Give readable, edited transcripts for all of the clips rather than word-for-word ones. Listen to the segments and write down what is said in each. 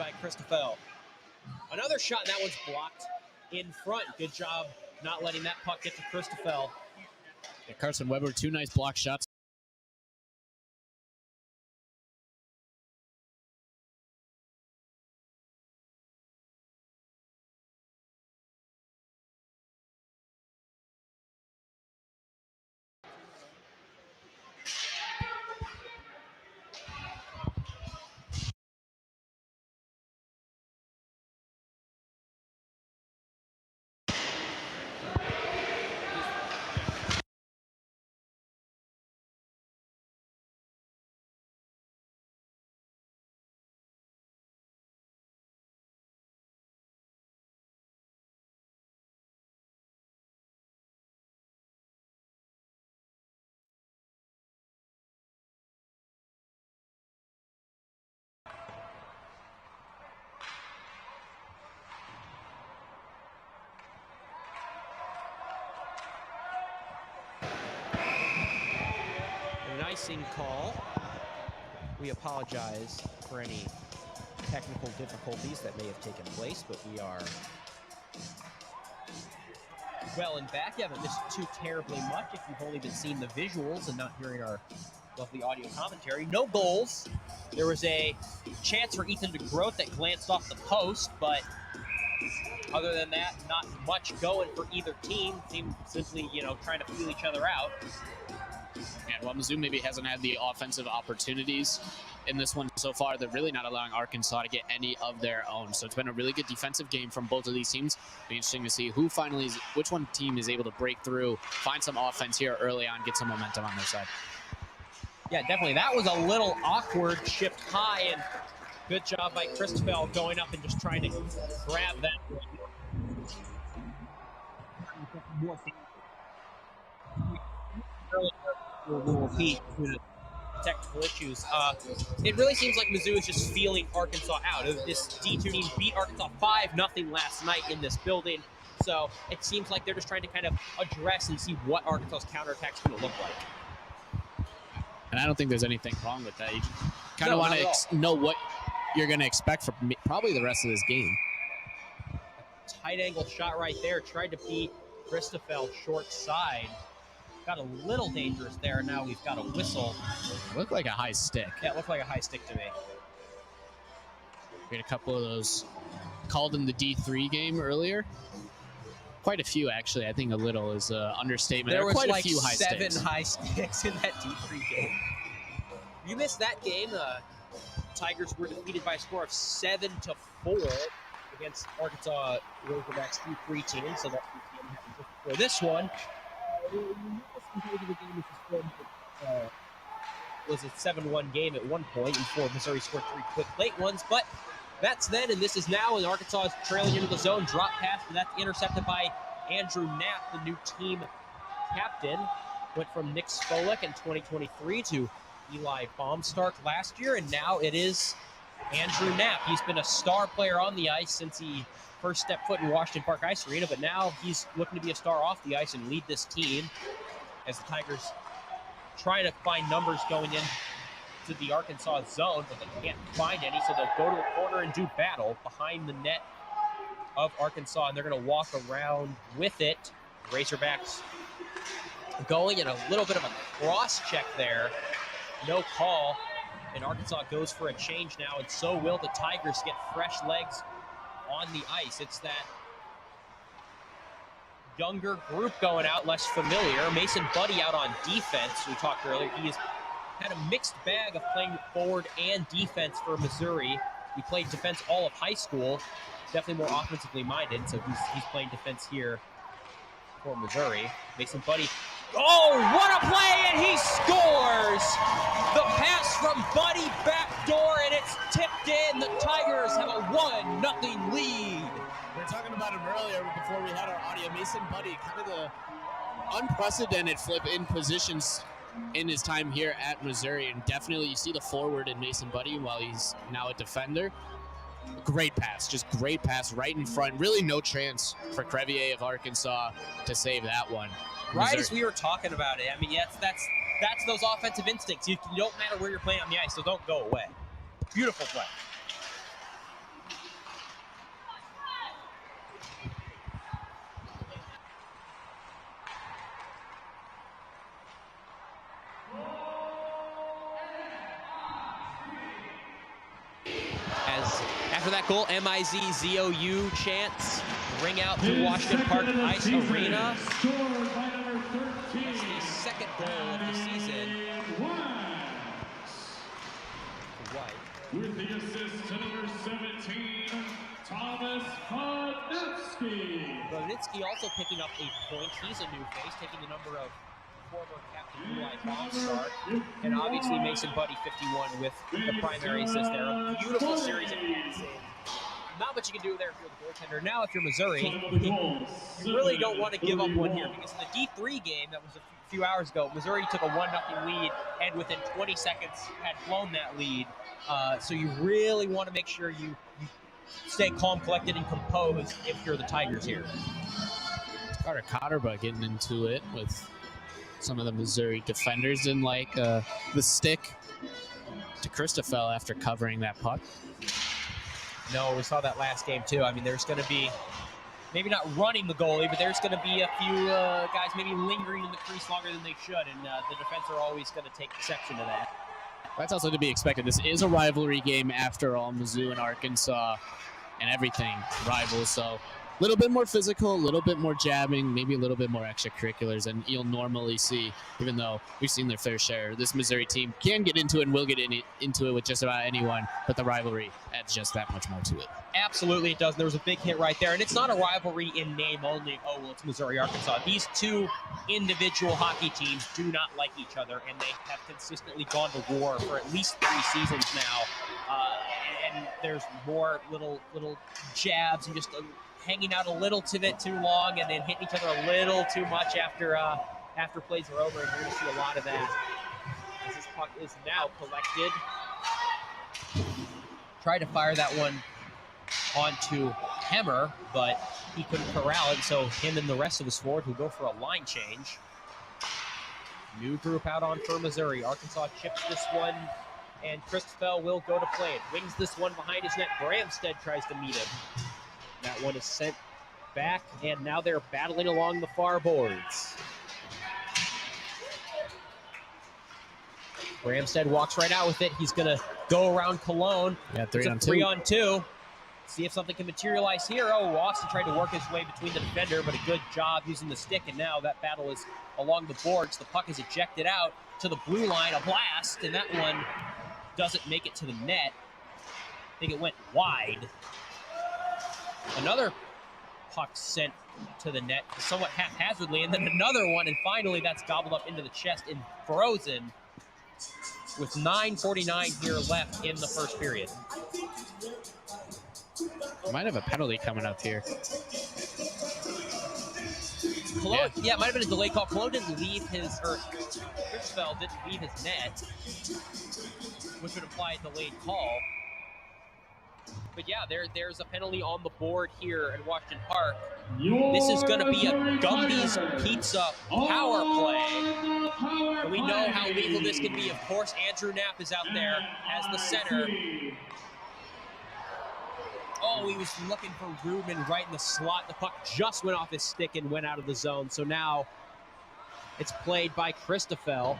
by Christopher. Another shot, and that one's blocked in front. Good job not letting that puck get to Christopher. Yeah, Carson Weber, 2 nice block shots. An icing call. We apologize for any technical difficulties that may have taken place, but we are well and back. You haven't missed too terribly much if you've only been seeing the visuals and not hearing our lovely audio commentary. No goals. There was a chance for Ethan DeGroat that glanced off the post, but other than that, not much going for either team. Team simply, trying to feel each other out. And while Mizzou maybe hasn't had the offensive opportunities in this one so far, they're really not allowing Arkansas to get any of their own. So it's been a really good defensive game from both of these teams. It'll be interesting to see which one team is able to break through, find some offense here early on, get some momentum on their side. Yeah, definitely. That was a little awkward, shift high, and good job by Christopher going up and just trying to grab that. We'll repeat due to technical issues. It really seems like Mizzou is just feeling Arkansas out. This D2 team beat Arkansas 5-0 last night in this building. So it seems like they're just trying to kind of address and see what Arkansas's counterattack is going to look like. And I don't think there's anything wrong with that. You kind of want to know what you're going to expect from probably the rest of this game. Tight angle shot right there. Tried to beat Christopher short side. Got a little dangerous there. Now we've got a whistle. It looked like a high stick. Yeah, it looked like a high stick to me. We had a couple of those called in the D3 game earlier. Quite a few, actually. I think a little is an understatement. There was quite like a few high 7 sticks. high sticks in that D3 game. You missed that game. Tigers were defeated by a score of 7-4 against Arkansas Razorbacks D3 team. So that's the game for this one. Was a 7-1 game at one point before Missouri scored 3 quick late ones, but that's then, and this is now, and Arkansas is trailing into the zone. Drop pass, but that's intercepted by Andrew Knapp, the new team captain. Went from Nick Skolek in 2023 to Eli Baumstark last year, and now it is Andrew Knapp. He's been a star player on the ice since he first stepped foot in Washington Park Ice Arena, but now he's looking to be a star off the ice and lead this team as the Tigers try to find numbers going into the Arkansas zone, but they can't find any, so they'll go to the corner and do battle behind the net of Arkansas, and they're going to walk around with it. Razorbacks going, and a little bit of a cross check there. No call, and Arkansas goes for a change now, and so will the Tigers get fresh legs on the ice. It's that younger group going out, less familiar. Mason Buddy out on defense. We talked earlier. He's had a mixed bag of playing forward and defense for Missouri. He played defense all of high school. Definitely more offensively minded, so he's playing defense here for Missouri. Mason Buddy. Oh, what a play, and he scores! The pass from Buddy backdoor, and it's tipped in. The Tigers have a 1-0 lead. We were talking about him earlier before we had our audio. Mason Buddy, kind of the unprecedented flip in positions in his time here at Missouri, and definitely you see the forward in Mason Buddy while he's now a defender. Great pass, just great pass right in front. Really no chance for Crevier of Arkansas to save that one. Right as we were talking about it, I mean, yes, that's those offensive instincts. You don't matter where you're playing on the ice, so don't go away. Beautiful play. for that goal. MIZZOU chants ring out to Washington Park Ice Arena. That's the second goal of the season. With the assist to number 17, Thomas Bonitsky also picking up a point. He's a new face, taking the number of former captain Eli Bonstar. And obviously Mason Buddy 51 with the primary assist there. A beautiful series of passing. Not much you can do there if you're the goaltender. Now if you're Missouri, you really don't want to give up one here, because in the D3 game that was a few hours ago, Missouri took a 1-0 lead and within 20 seconds had blown that lead. So you really want to make sure you stay calm, collected, and composed if you're the Tigers here. Carter Cotterbuck getting into it with some of the Missouri defenders. Didn't like the stick to Christoffel after covering that puck. No, we saw that last game too. I mean, there's going to be, maybe not running the goalie, but there's going to be a few guys maybe lingering in the crease longer than they should, and the defense are always going to take exception to that. That's also to be expected. This is a rivalry game after all. Mizzou and Arkansas and everything rivals, so a little bit more physical, a little bit more jabbing, maybe a little bit more extracurriculars than you'll normally see, even though we've seen their fair share. This Missouri team can get into it and will get into it with just about anyone, but the rivalry adds just that much more to it. Absolutely it does. There was a big hit right there, and it's not a rivalry in name only. Oh, well, it's Missouri-Arkansas. These two individual hockey teams do not like each other, and they have consistently gone to war for at least 3 seasons now. And there's more little jabs and just hanging out a little bit too long, and then hitting each other a little too much after plays are over, and you're going to see a lot of that. As this puck is now collected. Tried to fire that one onto Hemmer, but he couldn't corral it, so him and the rest of his forward will go for a line change. New group out on for Missouri. Arkansas chips this one, and Christoffel will go to play it. Wings this one behind his net. Bramstead tries to meet him. That one is sent back, and now they're battling along the far boards. Bramstead walks right out with it. He's going to go around Cologne. Yeah, 3-on-2. 3-on-2. See if something can materialize here. Oh, Austin tried to work his way between the defender, but a good job using the stick, and now that battle is along the boards. The puck is ejected out to the blue line. A blast, and that one doesn't make it to the net. I think it went wide. Another puck sent to the net somewhat haphazardly, and then another one, and finally that's gobbled up into the chest and frozen with 9:49 here left in the first period. Might have a penalty coming up here. Cologne, yeah, it might have been a delay call. Cologne didn't leave his, or Christoffel didn't leave his net, which would imply a delayed call. But yeah, there's a penalty on the board here in Washington Park. This is going to be a Gumby's Pizza power play. And we know how lethal this can be. Of course, Andrew Knapp is out there as the center. Oh, he was looking for Rubin right in the slot. The puck just went off his stick and went out of the zone. So now it's played by Christoffel.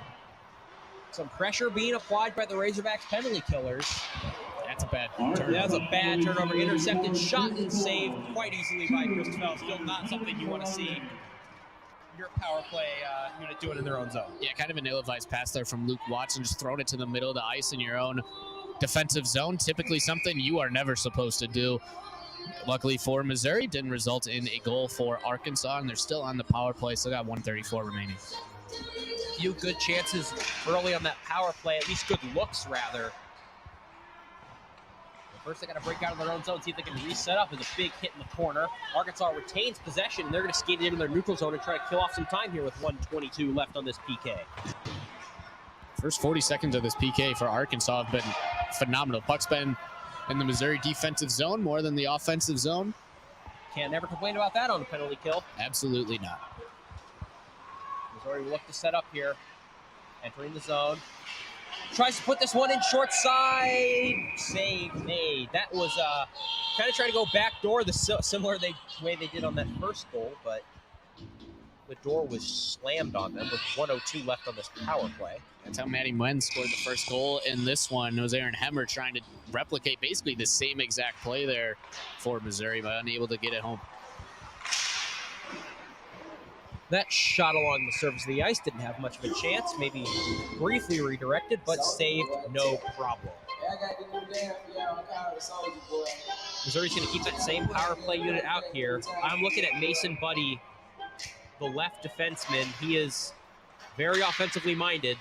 Some pressure being applied by the Razorbacks penalty killers. That's a bad turnover. That's a bad turnover. Intercepted, shot, and saved quite easily by Christoffel. Still not something you want to see your power play do it in their own zone. Yeah, kind of an ill-advised pass there from Luke Watson, just throwing it to the middle of the ice in your own defensive zone. Typically something you are never supposed to do. Luckily for Missouri, didn't result in a goal for Arkansas, and they're still on the power play. Still got 1:34 remaining. Few good chances early on that power play, at least good looks, rather. First, they got to break out of their own zone, see if they can reset up. There's a big hit in the corner. Arkansas retains possession, and they're going to skate it into their neutral zone and try to kill off some time here with 1:22 left on this PK. First 40 seconds of this PK for Arkansas have been phenomenal. Puck's been in the Missouri defensive zone more than the offensive zone. Can't never complain about that on a penalty kill. Absolutely not. Missouri will look to set up here. Entering the zone. Tries to put this one in short side. Save made. That was kind of trying to go back door, the similar way they did on that first goal, but the door was slammed on them with 1:02 left on this power play. That's how Matty Muen scored the first goal in this one. It was Aaron Hemmer trying to replicate basically the same exact play there for Missouri, but unable to get it home. That shot along the surface of the ice didn't have much of a chance. Maybe briefly redirected, but saved no problem. Missouri's going to keep that same power play unit out here. I'm looking at Mason Buddy, the left defenseman. He is very offensively minded.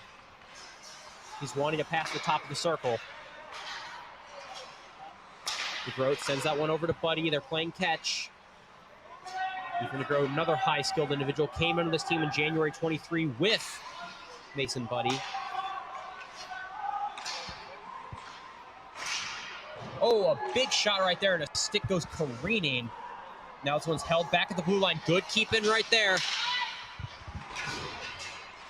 He's wanting to pass the top of the circle. DeGroat sends that one over to Buddy. They're playing catch. Ethan DeGroat, another high-skilled individual, came into this team in January 23 with Mason Buddy. Oh, a big shot right there, and a stick goes careening. Now this one's held back at the blue line. Good keep-in right there.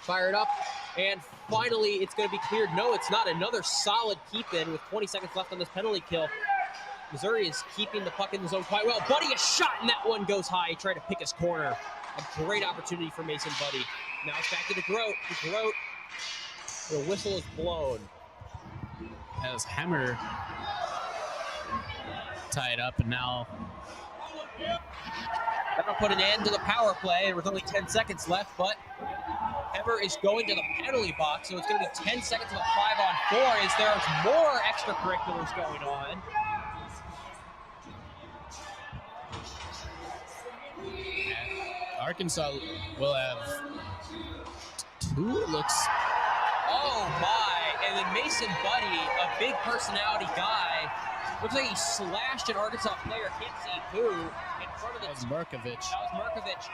Fired up, and finally it's going to be cleared. No, it's not. Another solid keep-in with 20 seconds left on this penalty kill. Missouri is keeping the puck in the zone quite well. Buddy, a shot, and that one goes high. He tried to pick his corner. A great opportunity for Mason Buddy. Now it's back to DeGroat. DeGroat, the whistle is blown. As Hemmer tied up, and now That'll put an end to the power play with only 10 seconds left, but Hemmer is going to the penalty box, so it's going to be 10 seconds of a 5-on-4 as there's more extracurriculars going on. Arkansas will have two, it looks. Oh my, and then Mason Buddy, a big personality guy, looks like he slashed an Arkansas player, can't see who, in front of the... That was Markovich. That was Markovich.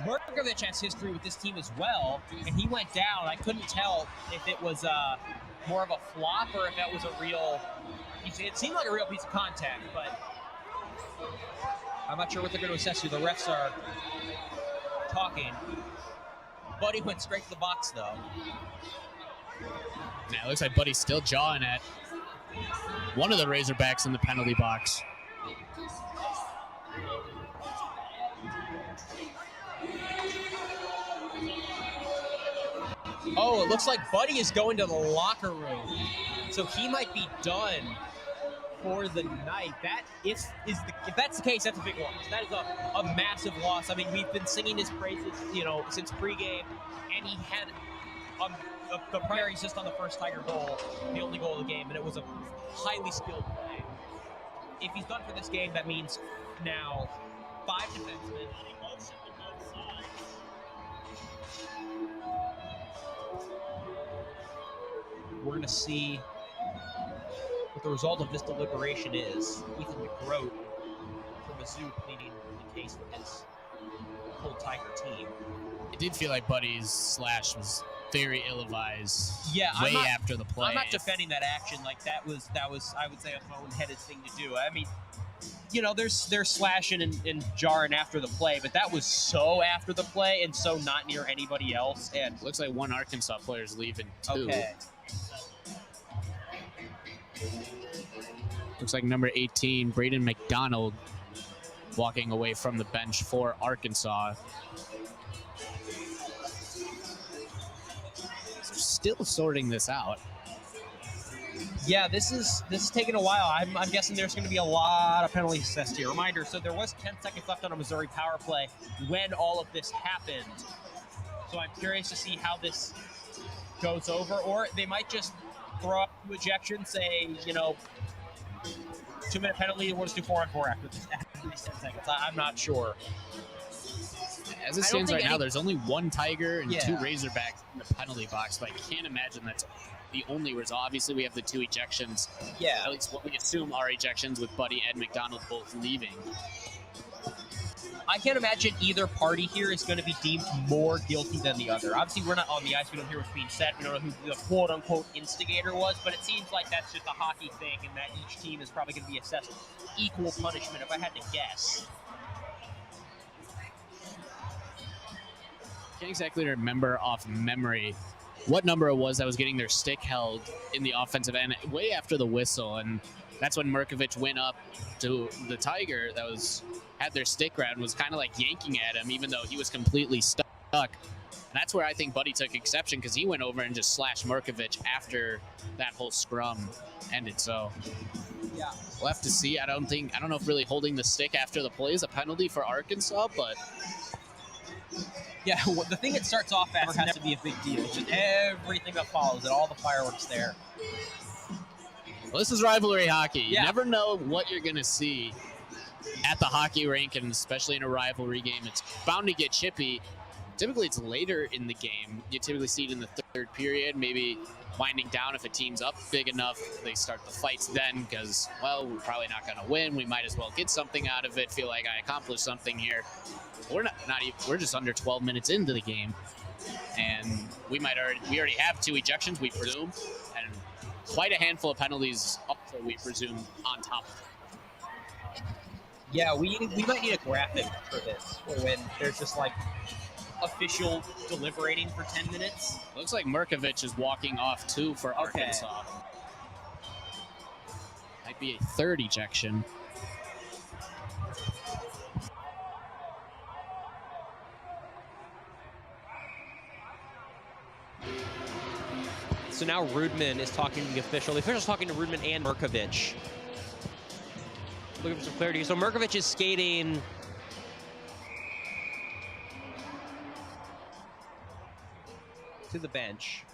Markovich has history with this team as well, and he went down. I couldn't tell if it was more of a flop or if that was a real... It seemed like a real piece of contact, but I'm not sure what they're going to assess here. The refs are talking. Buddy went straight to the box, though. Now it looks like Buddy's still jawing at one of the Razorbacks in the penalty box. Oh, it looks like Buddy is going to the locker room. So he might be done for the night. That if that's the case, that's a big loss. That is a massive loss. I mean, we've been singing his praises, since pregame, and he had the primary assist on the first Tiger goal, the only goal of the game, and it was a highly skilled play. If he's done for this game, that means now 5 defensemen. We're going to see what the result of this deliberation is. Ethan DeGroat from Mizzou pleading the case for his full Tiger team. It did feel like Buddy's slash was very ill-advised. Yeah, after the play. I'm not defending that action. Like that was I would say a boneheaded thing to do. I mean, there's slashing and jarring after the play, but that was so after the play and so not near anybody else. And looks like one Arkansas player's leaving too. Okay. Looks like number 18, Braden McDonald, walking away from the bench for Arkansas. Still sorting this out. Yeah, this is taking a while. I'm guessing there's going to be a lot of penalties assessed here. Reminder, so there was 10 seconds left on a Missouri power play when all of this happened. So I'm curious to see how this goes over, or they might just throw up 2 ejections, say, 2-minute penalty, and we'll just do 4-on-4 after these 10 seconds. I'm not sure. As it stands right now, there's only 1 Tiger and 2 Razorbacks in the penalty box, but I can't imagine that's the only result. Obviously, we have the 2 ejections. Yeah. At least what we assume are ejections with Buddy and McDonald both leaving. I can't imagine either party here is going to be deemed more guilty than the other. Obviously, we're not on the ice. We don't hear what's being said. We don't know who the quote-unquote instigator was, but it seems like that's just a hockey thing and that each team is probably going to be assessed equal punishment, if I had to guess. Can't exactly remember off memory what number it was that was getting their stick held in the offensive end way after the whistle, and that's when Merkovich went up to the Tiger that had their stick around, was kind of like yanking at him, even though he was completely stuck. And that's where I think Buddy took exception, because he went over and just slashed Merkovich after that whole scrum ended. So Yeah. we'll have to see. I don't know if really holding the stick after the play is a penalty for Arkansas, but yeah, well, the thing it starts off as has to be a big deal. It's just everything that follows and all the fireworks there. well, this is rivalry hockey. You Yeah. never know what you're going to see at the hockey rink, and especially in a rivalry game. It's bound to get chippy. Typically, it's later in the game. You typically see it in the third period, maybe winding down. If a team's up big enough, they start the fights then because, well, we're probably not going to win. We might as well get something out of it, feel like I accomplished something here. We're just under 12 minutes into the game, and we already have 2 ejections, we presume, and quite a handful of penalties also, we presume, on top of it. Yeah, we might need a graphic for this, when there's just like official deliberating for 10 minutes. Looks like Merkovich is walking off too for Arkansas. Might be a 3rd ejection. So now Rudman is talking to the official. The official's talking to Rudman and Merkovich. Looking for some clarity. So Merkovich is skating to the bench.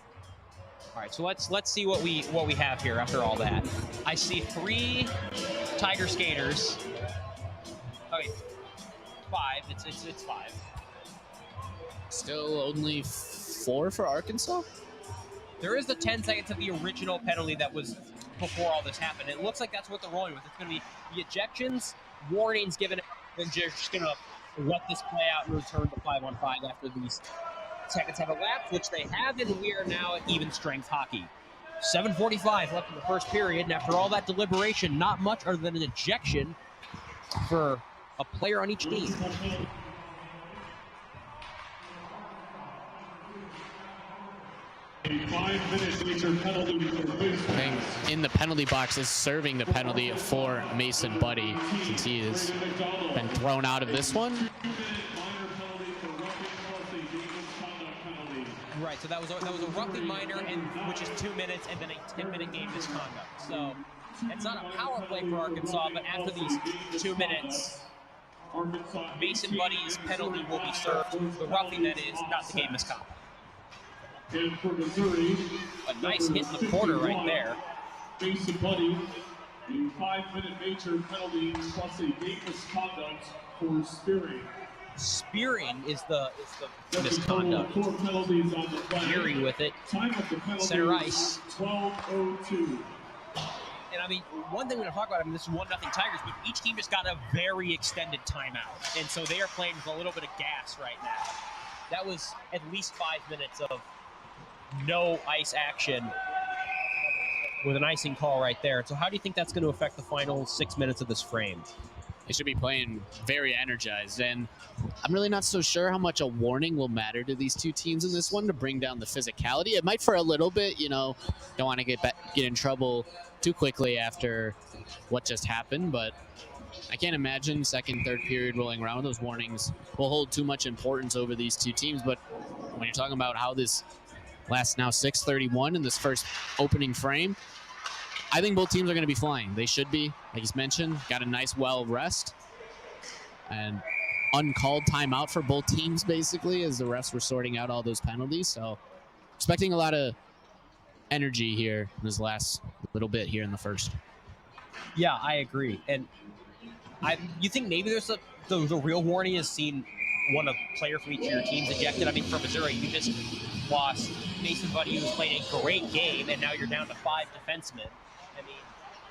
All right, so let's see what we have here after all that. I see 3 Tiger skaters. Okay, 5. It's 5. Still only 4 for Arkansas? There is the 10 seconds of the original penalty that was before all this happened. It looks like that's what they're rolling with. It's going to be the ejections, warnings given, and just going to let this play out and return to 5-on-5 after these seconds have elapsed, which they have, and we are now at even strength hockey. 7:45 left in the first period, and after all that deliberation, not much other than an ejection for a player on each team. A 5-minute major penalty for Mason. In the penalty box is serving the penalty for Mason Buddy, since he has been thrown out of this one. Right, so that was a roughly minor, and which is 2 minutes, and then a 10-minute game misconduct. So it's not a power play for Arkansas, but after these 2 minutes, Mason Buddy's penalty will be served. The roughing, that is, not the game misconduct. And for Missouri, A nice hit in the corner right there. Mason Buddy, a 5-minute major penalty plus a game misconduct for spearing. Spearing is the misconduct. 4 penalties on the play. Fury with it. Time of the penalty, Center ice. 12:02. And I mean, one thing we're going to talk about, I mean, this is 1-0 Tigers, but each team just got a very extended timeout. And so they are playing with a little bit of gas right now. That was at least 5 minutes of no ice action with an icing call right there. So how do you think that's going to affect the final 6 minutes of this frame? They should be playing very energized, and I'm really not so sure how much a warning will matter to these 2 teams in this one to bring down the physicality. It might for a little bit, you know, don't want to get in trouble too quickly after what just happened, but I can't imagine second, third period rolling around. Those warnings will hold too much importance over these 2 teams, but when you're talking about how this lasts now 6:31 in this first opening frame, I think both teams are going to be flying. They should be, like he's mentioned, got a nice well rest and uncalled timeout for both teams basically as the refs were sorting out all those penalties. So expecting a lot of energy here in this last little bit here in the first. Yeah, I agree. And you think maybe there's the real warning is seeing one player from each of your teams ejected? I mean, for Missouri, you just lost Mason Buddy, who was playing a great game, and now you're down to 5 defensemen. I mean,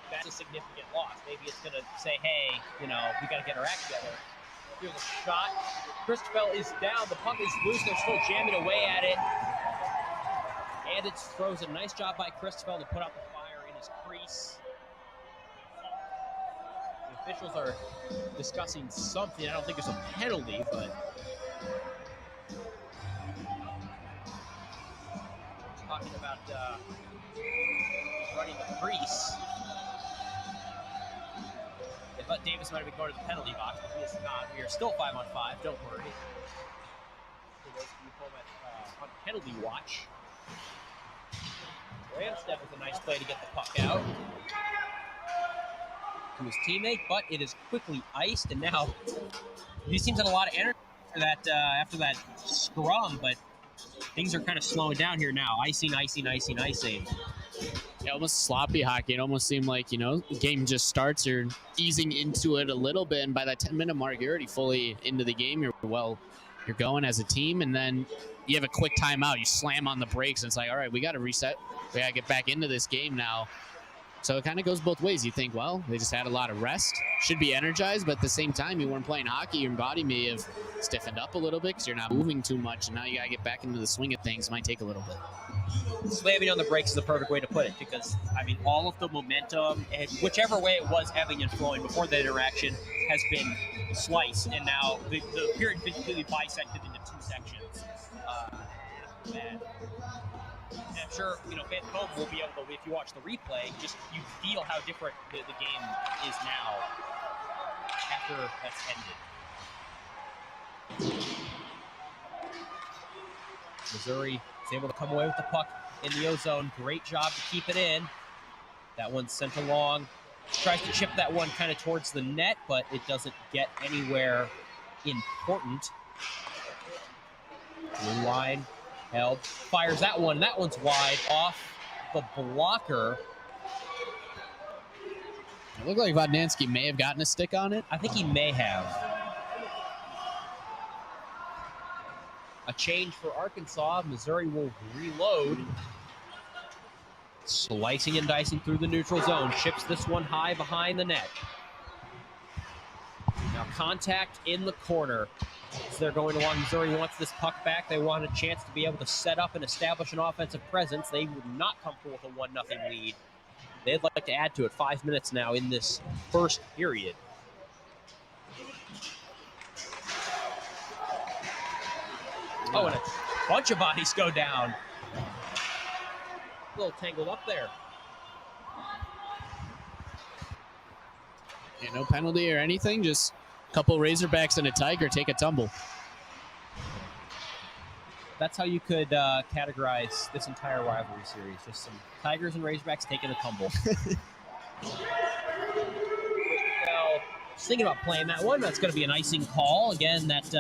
that's a significant loss. Maybe it's going to say, hey, you know, we got to get our act together. Here's a shot. Christopher is down. The puck is loose. They're still jamming away at it. And it's frozen. Nice job by Christopher to put out the fire in his crease. The officials are discussing something. I don't think there's a penalty, but talking about running the crease. But Davis might have been going to the penalty box, but he is not. We are still 5-on-5. Don't worry. For those of you home on penalty watch, Ramstead with a nice play to get the puck out to his teammate, but it is quickly iced, and now these teams had a lot of energy after that scrum, but things are kind of slowing down here now. Icing. Yeah, almost sloppy hockey. It almost seemed like, game just starts, you're easing into it a little bit, and by that 10-minute mark, you're already fully into the game. You're going as a team, and then you have a quick timeout. You slam on the brakes, and it's like, all right, we got to reset. We got to get back into this game now. So it kind of goes both ways. You think, well, they just had a lot of rest, should be energized, but at the same time, you weren't playing hockey. Your body may have stiffened up a little bit because you're not moving too much, and now you got to get back into the swing of things. It might take a little bit. Slamming on the brakes is the perfect way to put it, because, all of the momentum, and whichever way it was ebbing and flowing before the interaction, has been sliced, and now the period has been completely bisected into two sections. And I'm sure, fans at home will be able to, if you watch the replay, you feel how different the game is now after that's ended. Missouri is able to come away with the puck in the O-zone. Great job to keep it in. That one's sent along. Tries to chip that one kind of towards the net, but it doesn't get anywhere important. Blue line. Held, fires that one. That one's wide off the blocker. It looked like Vodnansky may have gotten a stick on it. I think he may have. A change for Arkansas. Missouri will reload. Slicing and dicing through the neutral zone. Ships this one high behind the net. Now contact in the corner. As they're going along, Missouri wants this puck back. They want a chance to be able to set up and establish an offensive presence. They would not comfortable with a 1-0 lead. They'd like to add to it. 5 minutes now in this first period. Oh, and a bunch of bodies go down. A little tangled up there. Yeah, no penalty or anything, just a couple Razorbacks and a Tiger take a tumble. That's how you could categorize this entire rivalry series. Just some Tigers and Razorbacks taking a tumble. Well, just thinking about playing that one. That's going to be an icing call. Again, that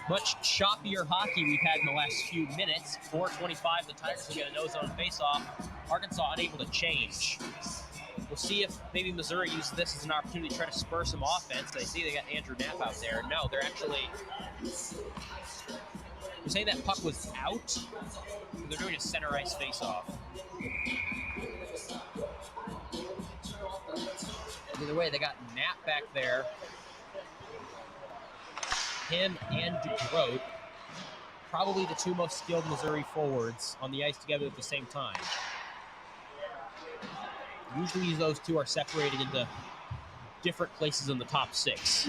much choppier hockey we've had in the last few minutes. 4:25, the Tigers will get a no-zone face-off. Arkansas unable to change. We'll see if maybe Missouri uses this as an opportunity to try to spur some offense. They see they got Andrew Knapp out there. No, they're actually... You're saying that puck was out? They're doing a center ice face-off. Either way, they got Knapp back there. Him and DeGroat, probably the two most skilled Missouri forwards on the ice together at the same time. Usually those two are separated into different places in the top 6.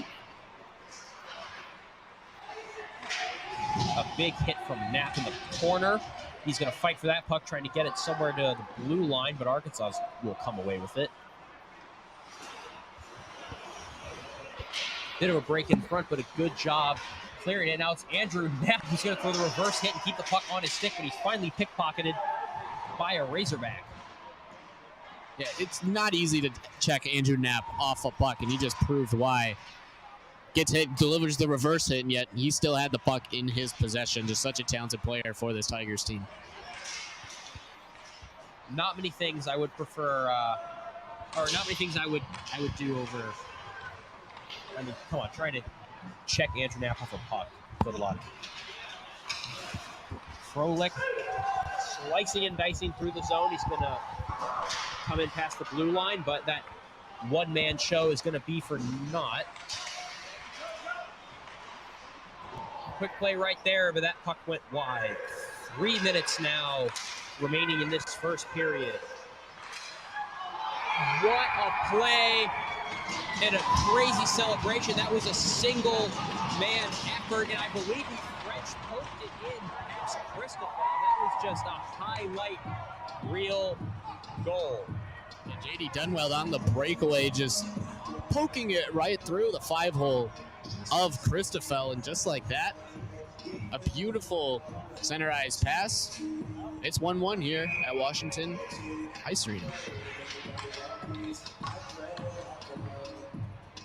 A big hit from Knapp in the corner. He's going to fight for that puck, trying to get it somewhere to the blue line, but Arkansas will come away with it. Bit of a break in front, but a good job clearing it. Now it's Andrew Knapp who's going to throw the reverse hit and keep the puck on his stick, but he's finally pickpocketed by a Razorback. Yeah, it's not easy to check Andrew Knapp off a puck, and he just proved why. Gets hit, delivers the reverse hit, and yet he still had the puck in his possession. Just such a talented player for this Tigers team. Not many things I would prefer, or not many things I would do over. I mean, come on, trying to check Andrew Knapp off a puck. Good luck. Froelich slicing and dicing through the zone. He's going to come in past the blue line, but that one-man show is going to be for naught. Quick play right there, but that puck went wide. 3 minutes now remaining in this first period. What a play and a crazy celebration. That was a single-man effort, and I believe French poked it in past Christopher. That was just a highlight reel goal. And JD Dunwell on the breakaway, just poking it right through the 5-hole of Christoffel, and just like that, a beautiful centerized pass. It's 1-1 here at Washington Ice Arena.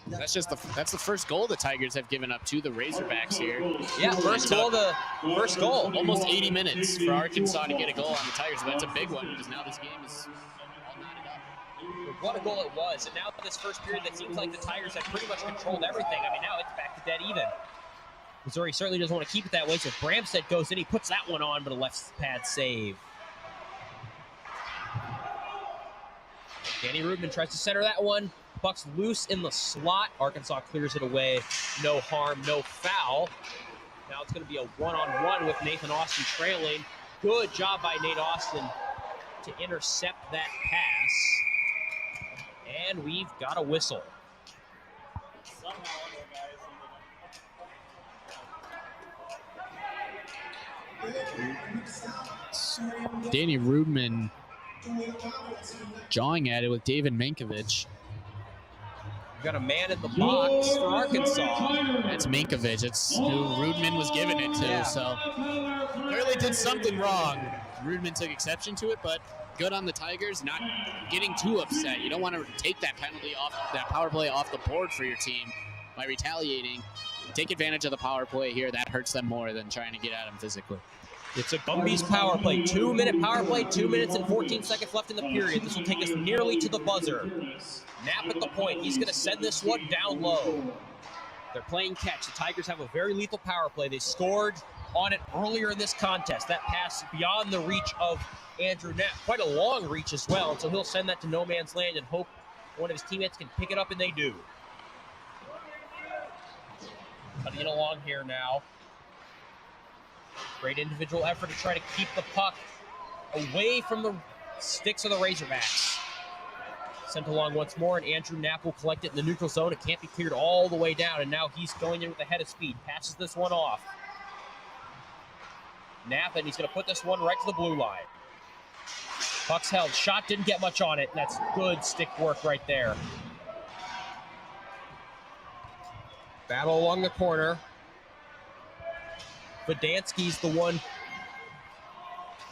That's the first goal the Tigers have given up to the Razorbacks here. Yeah, first goal. Almost 80 minutes for Arkansas to get a goal on the Tigers, but it's a big one because now this game is all knotted up. What a goal it was, and now this first period that seems like the Tigers have pretty much controlled everything. I mean, now it's back to dead even. Missouri certainly doesn't want to keep it that way, so Bramstead goes in, he puts that one on, but a left pad save. Danny Rudman tries to center that one. Puck's loose in the slot. Arkansas clears it away. No harm, no foul. Now it's going to be a one-on-one with Nathan Austin trailing. Good job by Nate Austin to intercept that pass. And we've got a whistle. Danny Rudman jawing at it with David Mankiewicz. We've got a man in the box for Arkansas. That's Mankiewicz. It's who Rudman was giving it to, Yeah. so clearly did something wrong. Rudman took exception to it, but good on the Tigers, not getting too upset. You don't want to take that penalty off, that power play off the board for your team by retaliating. Take advantage of the power play here. That hurts them more than trying to get at them physically. It's a Gumby's power play. 2-minute power play, 2 minutes and 14 seconds left in the period. This will take us nearly to the buzzer. Knapp at the point. He's going to send this one down low. They're playing catch. The Tigers have a very lethal power play. They scored on it earlier in this contest. That pass beyond the reach of Andrew Knapp. Quite a long reach as well. So he'll send that to no man's land and hope one of his teammates can pick it up, and they do. Cutting it along here now. Great individual effort to try to keep the puck away from the sticks of the Razorbacks. Sent along once more, and Andrew Knapp will collect it in the neutral zone. It can't be cleared all the way down, and now he's going in with a head of speed. Passes this one off. Knapp, and he's going to put this one right to the blue line. Puck's held. Shot didn't get much on it. That's good stick work right there. Battle along the corner. Vodansky's the one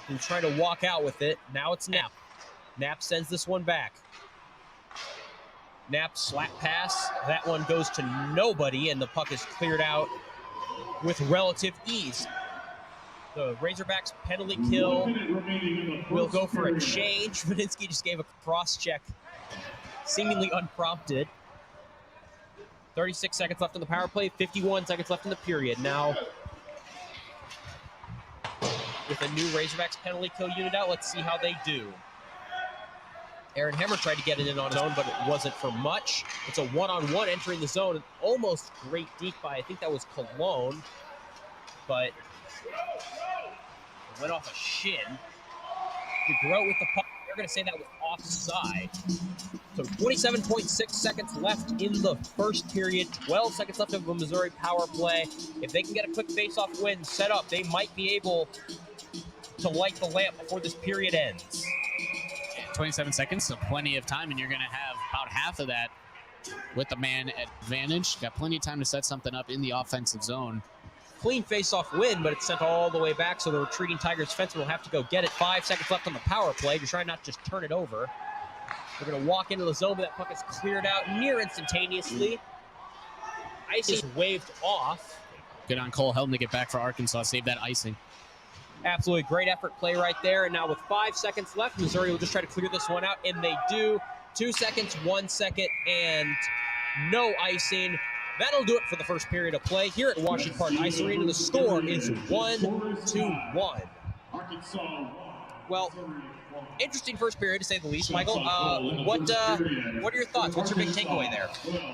who's trying to walk out with it. Now it's Knapp. Knapp sends this one back. Knapp slap pass. That one goes to nobody, and the puck is cleared out with relative ease. The Razorbacks penalty kill will go for a change. Vodinsky just gave a cross check, seemingly unprompted. 36 seconds left in the power play, 51 seconds left in the period. Now, with a new Razorbacks penalty kill unit out, let's see how they do. Aaron Hemmer tried to get it in on his own, but it wasn't for much. It's a one-on-one entering the zone. Almost great deke by, I think that was Cologne, but it went off a shin. DeGroat with the puck. They're going to say that was offside. So 27.6 seconds left in the first period. 12 seconds left of a Missouri power play. If they can get a quick face-off win set up, they might be able to light the lamp before this period ends. 27 seconds, so plenty of time, and you're going to have about half of that with the man advantage. Got plenty of time to set something up in the offensive zone. Clean face-off win, but it's sent all the way back, so the retreating Tigers defenseman will have to go get it. 5 seconds left on the power play to try not to just turn it over. They're going to walk into the zone, but that puck is cleared out near instantaneously. Icing is waved off. Good on Cole Helton to get back for Arkansas, save that icing. Absolutely great effort play right there. And now with 5 seconds left, Missouri will just try to clear this one out, and they do. 2 seconds, 1 second, and no icing. That'll do it for the first period of play here at Washington Park Ice Arena. The score is 1-1. Well, interesting first period to say the least. Michael, what are your thoughts? What's your big takeaway there?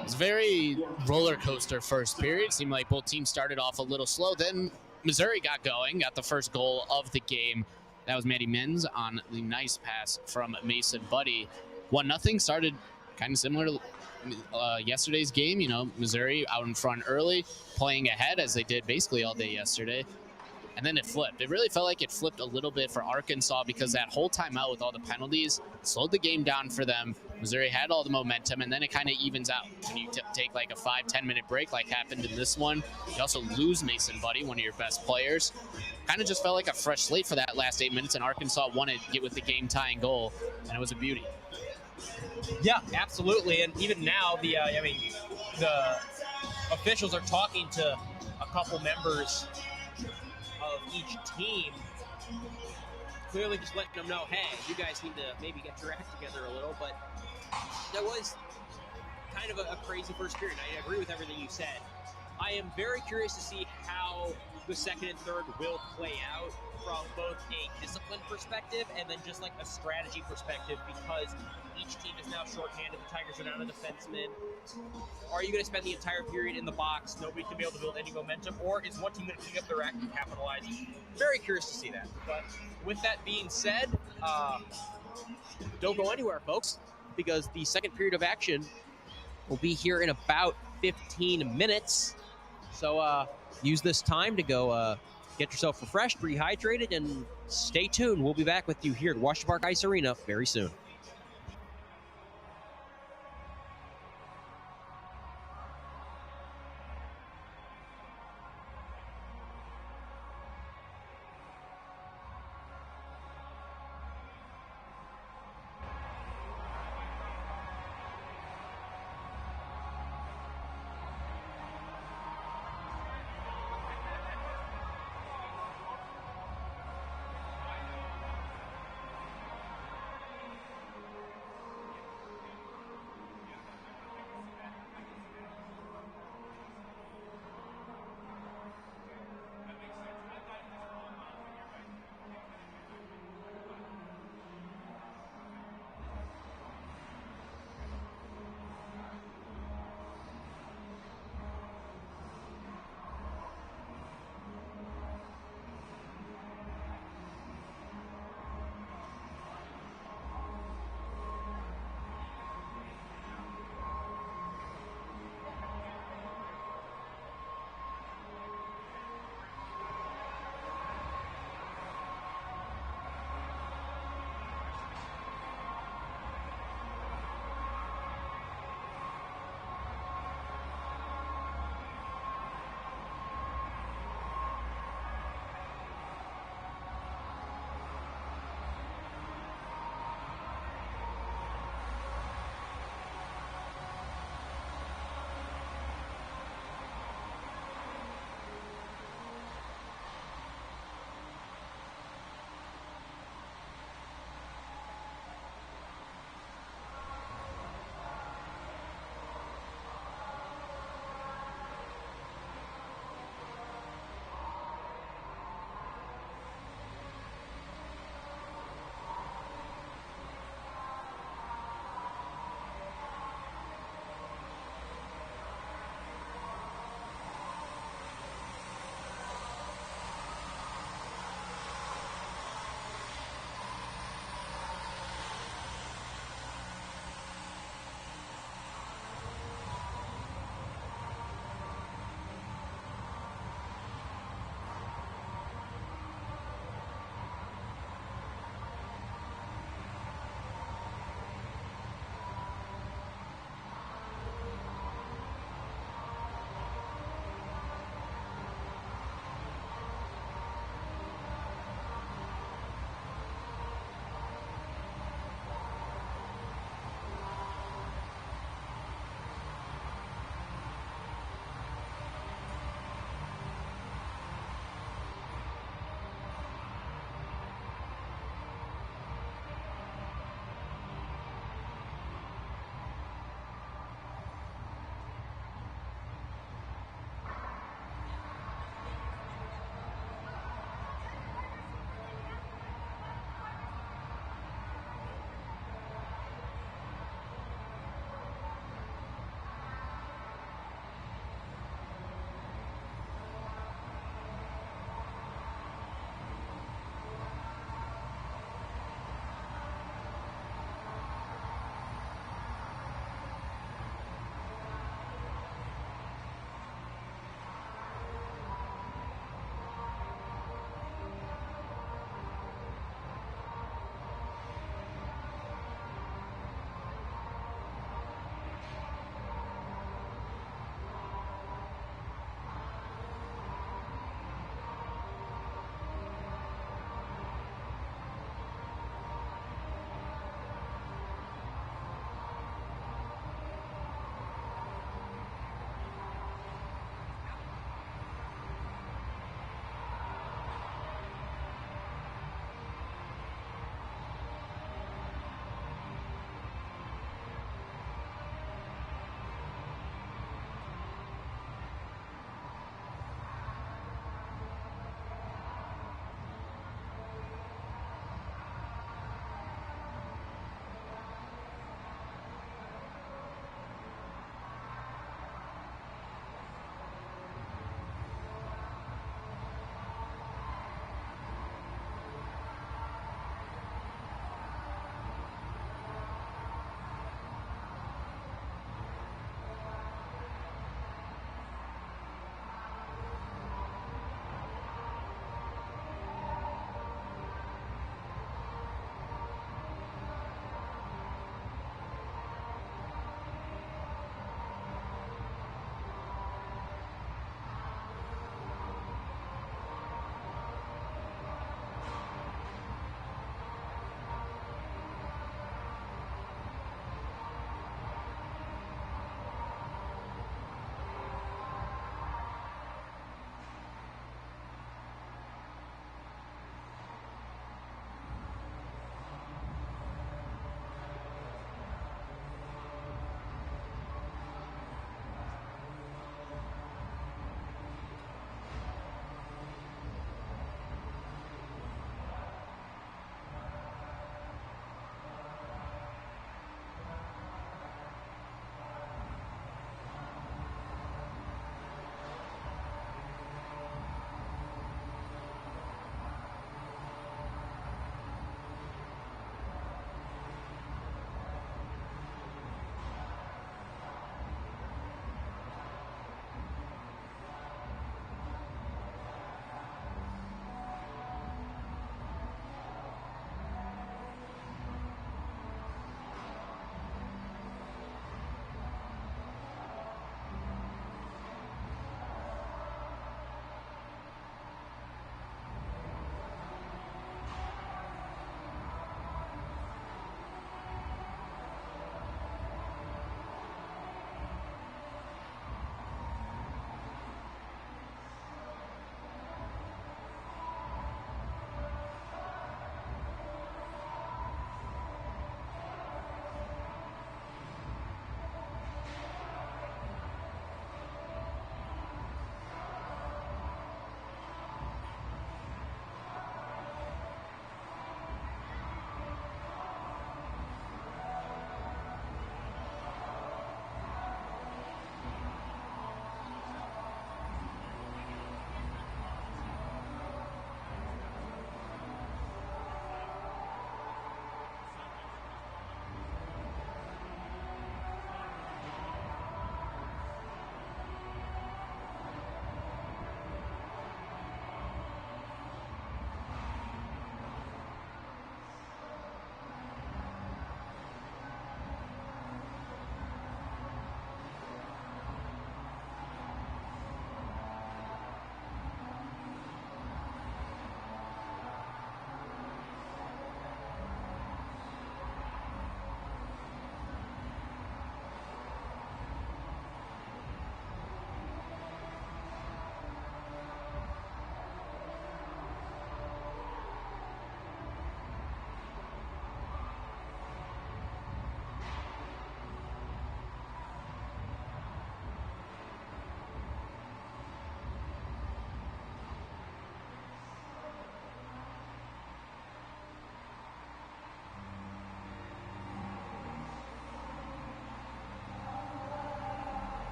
It's very roller coaster first period. Seemed like both teams started off a little slow. Then Missouri got going, got the first goal of the game. That was Matty Menz on the nice pass from Mason Buddy. 1-0, started kind of similar to yesterday's game. You know, Missouri out in front early, playing ahead as they did basically all day yesterday. and then it flipped. It really felt like it flipped a little bit for Arkansas because that whole timeout with all the penalties slowed the game down for them. Missouri had all the momentum, and then it kind of evens out. When you take like a 5-10 minute break like happened in this one, you also lose Mason Buddy, one of your best players. Kind of just felt like a fresh slate for that last 8 minutes, and Arkansas wanted to get with the game-tying goal, and it was a beauty. Yeah, absolutely. And even now, the officials are talking to a couple members of each team, clearly just letting them know, hey, you guys need to maybe get your act together a little. But that was kind of a crazy first period. I agree with everything you said. I am very curious to see how the second and third will play out from both a discipline perspective and then just like a strategy perspective, because each team is now shorthanded. The Tigers are down a defenseman. Are you going to spend the entire period in the box? Nobody's going to be able to build any momentum, or is one team going to pick up their act and capitalize? Very curious to see that. But with that being said, don't go anywhere, folks, because the second period of action will be here in about 15 minutes. So use this time to go get yourself refreshed, rehydrated, and stay tuned. We'll be back with you here at Washington Park Ice Arena very soon.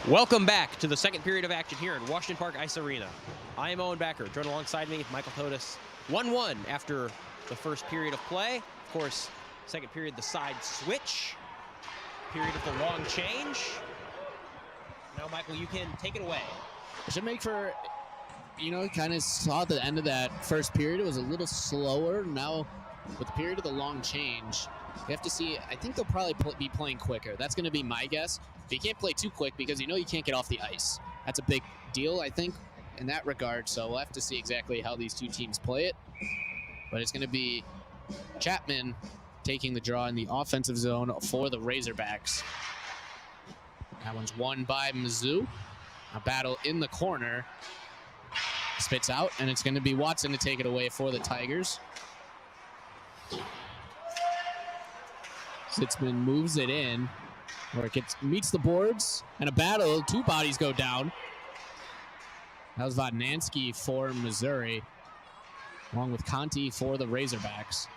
Welcome back to the second period of action here at Washington Park Ice Arena. I am Owen Backer, joined alongside me, Michael Totis. 1-1 after the first period of play. Of course, second period, the side switch. Period of the long change. Now, Michael, you can take it away. It should make for, kind of saw at the end of that first period, it was a little slower. Now, with the period of the long change, we have to see, I think they'll probably be playing quicker. That's going to be my guess. But you can't play too quick because you can't get off the ice. That's a big deal, I think, in that regard. So we'll have to see exactly how these two teams play it. But it's going to be Chapman taking the draw in the offensive zone for the Razorbacks. That one's won by Mizzou. A battle in the corner. Spits out, and it's going to be Watson to take it away for the Tigers. Sitzman moves it in, where it meets the boards, and a battle. Two bodies go down. That was Vodnansky for Missouri, along with Conti for the Razorbacks.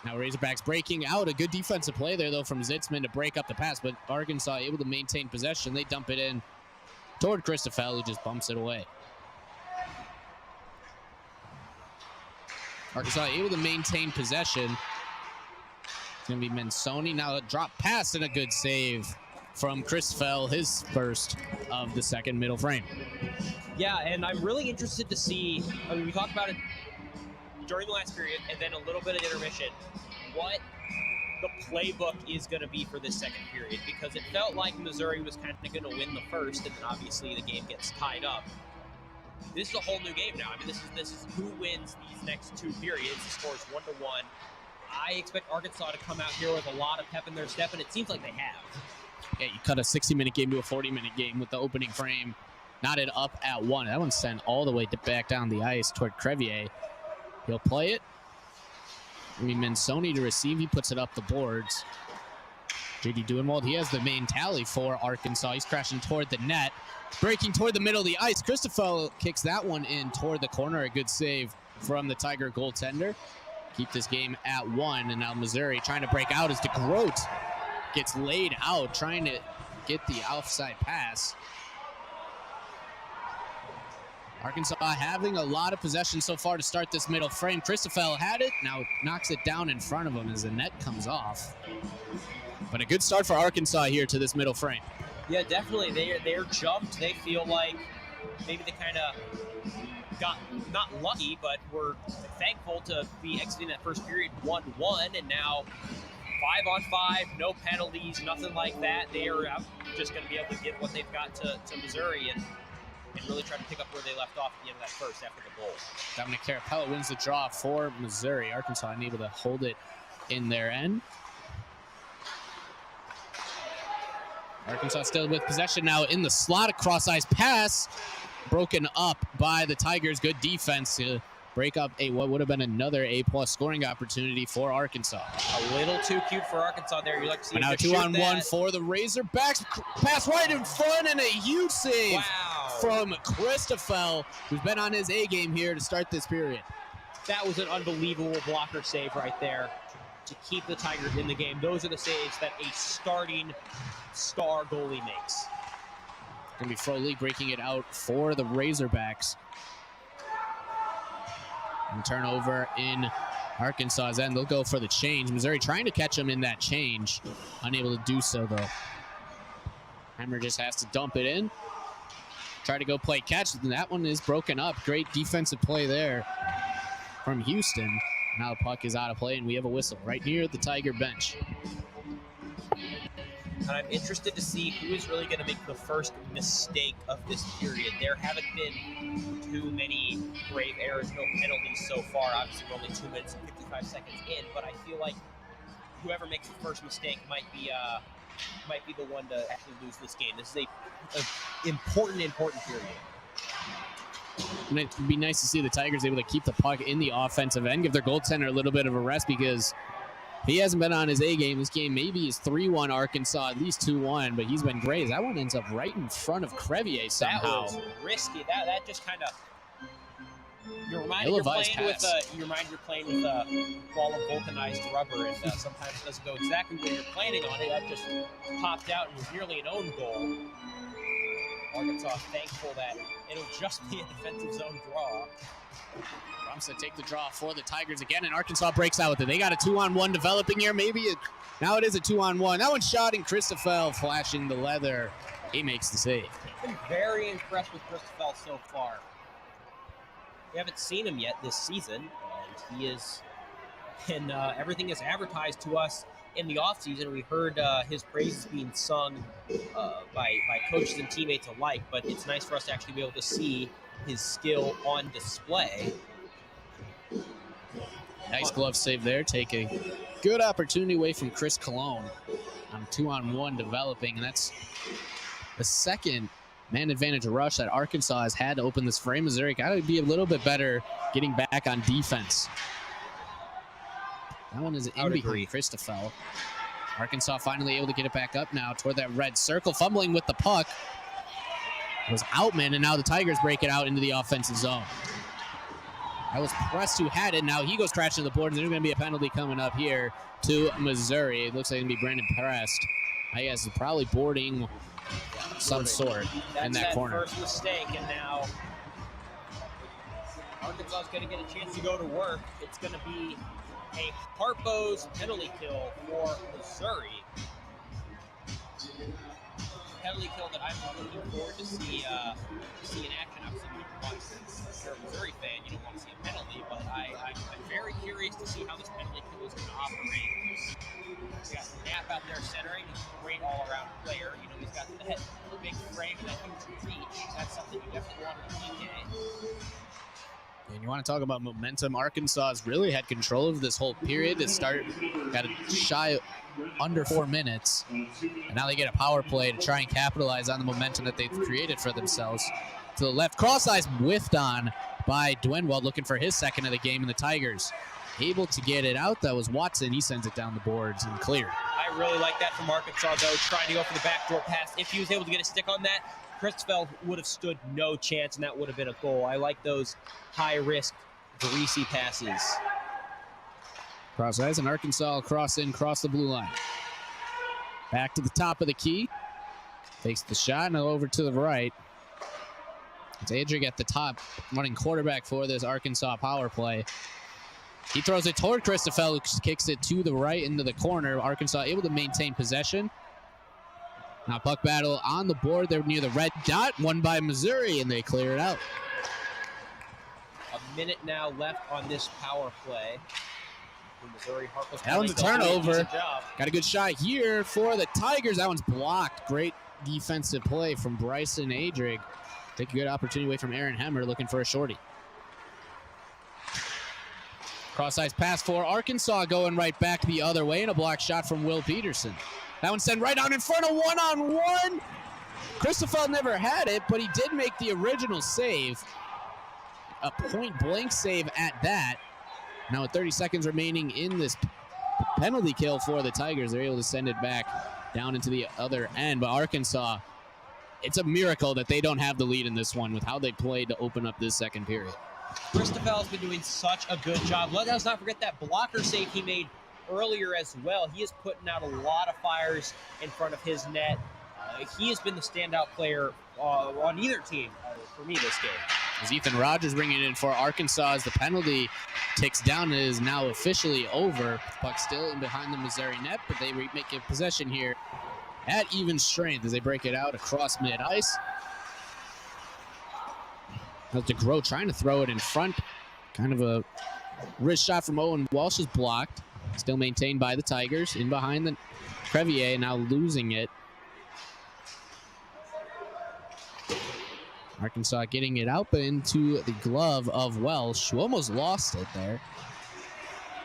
Now Razorbacks breaking out. A good defensive play there, though, from Sitzman to break up the pass, but Arkansas able to maintain possession. They dump it in toward Christoffel, who just bumps it away. Arkansas able to maintain possession. It's going to be Mensoni. Now a drop pass and a good save from Christoffel, his first of the second middle frame. Yeah, and I'm really interested to see, we talked about it during the last period and then a little bit of intermission, what the playbook is going to be for this second period, because it felt like Missouri was kind of going to win the first, and then obviously the game gets tied up. This is a whole new game now. This is who wins these next two periods. The score is 1-1. I expect Arkansas to come out here with a lot of pep in their step, and it seems like they have. Yeah, you cut a 60-minute game to a 40-minute game with the opening frame knotted up at 1. That one's sent all the way back down the ice toward Crevier. He'll play it. Mensoni to receive. He puts it up the boards. J.D. Duenwald, he has the main tally for Arkansas. He's crashing toward the net. Breaking toward the middle of the ice. Christoffel kicks that one in toward the corner. A good save from the Tiger goaltender. Keep this game at 1. And now Missouri trying to break out as DeGroat gets laid out, trying to get the offside pass. Arkansas having a lot of possession so far to start this middle frame. Christoffel had it, now knocks it down in front of him as the net comes off. But a good start for Arkansas here to this middle frame. Yeah, definitely. They're jumped. They feel like maybe they kind of got not lucky, but were thankful to be exiting that first period 1-1, and now 5-on-5, no penalties, nothing like that. They are just going to be able to give what they've got to Missouri and really try to pick up where they left off at the end of that first after the goal. Dominic Carapella wins the draw for Missouri. Arkansas unable to hold it in their end. Arkansas still with possession now in the slot. A cross-ice pass broken up by the Tigers. Good defense to break up what would have been another A+ scoring opportunity for Arkansas. A little too cute for Arkansas there. You like to see now 2-on-1 for the Razorbacks. Pass right in front and a huge save from Christoffel, who's been on his A game here to start this period. That was an unbelievable blocker save right there to keep the Tigers in the game. Those are the saves that a starting star goalie makes. Going to be Froley breaking it out for the Razorbacks. And turnover in Arkansas's end. They'll go for the change. Missouri trying to catch them in that change. Unable to do so, though. Hammer just has to dump it in. Try to go play catch. And that one is broken up. Great defensive play there from Houston. Now the puck is out of play, and we have a whistle right near the Tiger bench. And I'm interested to see who is really going to make the first mistake of this period. There haven't been too many grave errors, no penalties so far. Obviously, we're only 2 minutes and 55 seconds in, but I feel like whoever makes the first mistake might be the one to actually lose this game. This is a important period. And it'd be nice to see the Tigers able to keep the puck in the offensive end, give their goaltender a little bit of a rest, because he hasn't been on his A game. This game maybe is 3-1 Arkansas, at least 2-1, but he's been great. That one ends up right in front of Crevier somehow. That was risky. That just kind of You remind you're playing with a ball of vulcanized rubber, and sometimes it doesn't go exactly where you're planning on it. That just popped out and was nearly an own goal. Arkansas is thankful that it'll just be a defensive zone draw. Brumps to take the draw for the Tigers again, and Arkansas breaks out with it. They got a 2-on-1 developing here. Now it is a 2-on-1. That one's shot, and Christoffel flashing the leather. He makes the save. I've been very impressed with Christoffel so far. We haven't seen him yet this season, and he is, and everything is advertised to us in the offseason. We heard his praises being sung by coaches and teammates alike, but it's nice for us to actually be able to see his skill on display. Nice glove save there. Take a good opportunity away from Chris Cologne on 2-on-1 developing, and that's the second man advantage rush that Arkansas has had to open this frame. Missouri got to be a little bit better getting back on defense. That one is in behind Christoffel. Arkansas finally able to get it back up now toward that red circle. Fumbling with the puck was Outman, and now the Tigers break it out into the offensive zone. That was Prest who had it. Now he goes crashing to the board, and there's going to be a penalty coming up here to Missouri. It looks like it's going to be Brandon Prest. I guess it's probably boarding some sort in that corner. First mistake, and now Arkansas is going to get a chance to go to work. It's going to be a Harpo's penalty kill for Missouri. Penalty kill that I'm looking forward to see in action. Obviously, when you're a Missouri fan, you don't want to see a penalty, but I'm very curious to see how this penalty kill is going to operate. We got Knapp out there centering. He's a great all-around player. You know, he's got that big frame and that huge reach. That's something you definitely want in the PK. And you want to talk about momentum. Arkansas has really had control of this whole period. To start, got a shy under 4 minutes, and now they get a power play to try and capitalize on the momentum that they've created for themselves. To the left, cross eyes whiffed on by Dwenwald, looking for his second of the game, and the Tigers able to get it out. That was Watson. He sends it down the boards and cleared. I really like that from Arkansas, though, trying to go for the backdoor pass. If he was able to get a stick on that, Christoffel would have stood no chance, and that would have been a goal. I like those high-risk, greasy passes. Cross eyes, and Arkansas cross the blue line. Back to the top of the key. Takes the shot, and over to the right. It's Adric at the top, running quarterback for this Arkansas power play. He throws it toward Christoffel, who kicks it to the right into the corner. Arkansas able to maintain possession. Now puck battle on the board. They're near the red dot, won by Missouri, and they clear it out. A minute now left on this power play. Missouri, that one's a turnover. Got a good shot here for the Tigers. That one's blocked. Great defensive play from Bryson Adric. Take a good opportunity away from Aaron Hemmer, looking for a shorty. Cross-ice pass for Arkansas, going right back the other way, and a block shot from Will Peterson. That one sent right out in front of one-on-one. Christoffel never had it, but he did make the original save. A point-blank save at that. Now with 30 seconds remaining in this penalty kill for the Tigers, they're able to send it back down into the other end. But Arkansas, it's a miracle that they don't have the lead in this one with how they played to open up this second period. Christoffel's been doing such a good job. Let us not forget that blocker save he made earlier as well. He is putting out a lot of fires in front of his net. He has been the standout player on either team for me this game. As Ethan Rogers bringing it in for Arkansas as the penalty ticks down and is now officially over. Puck still in behind the Missouri net, but they make a possession here at even strength as they break it out across mid-ice. DeGros trying to throw it in front. Kind of a wrist shot from Owen Walsh is blocked. Still maintained by the Tigers. In behind the Crevier, now losing it. Arkansas getting it out, but into the glove of Welsh, who almost lost it there.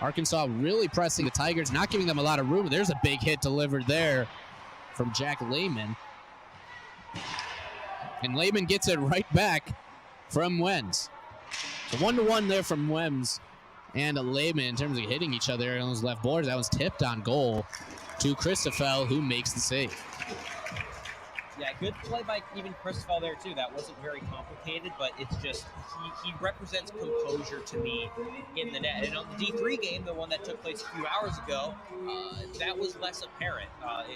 Arkansas really pressing the Tigers, not giving them a lot of room. There's a big hit delivered there from Jack Lehman. And Lehman gets it right back from Wenz. So 1-1 there from Wenz and Lehman in terms of hitting each other on those left boards. That was tipped on goal to Christoffel, who makes the save. Yeah, good play by even Christopher there too. That wasn't very complicated, but it's just he represents composure to me in the net. And on the D3 game, the one that took place a few hours ago, that was less apparent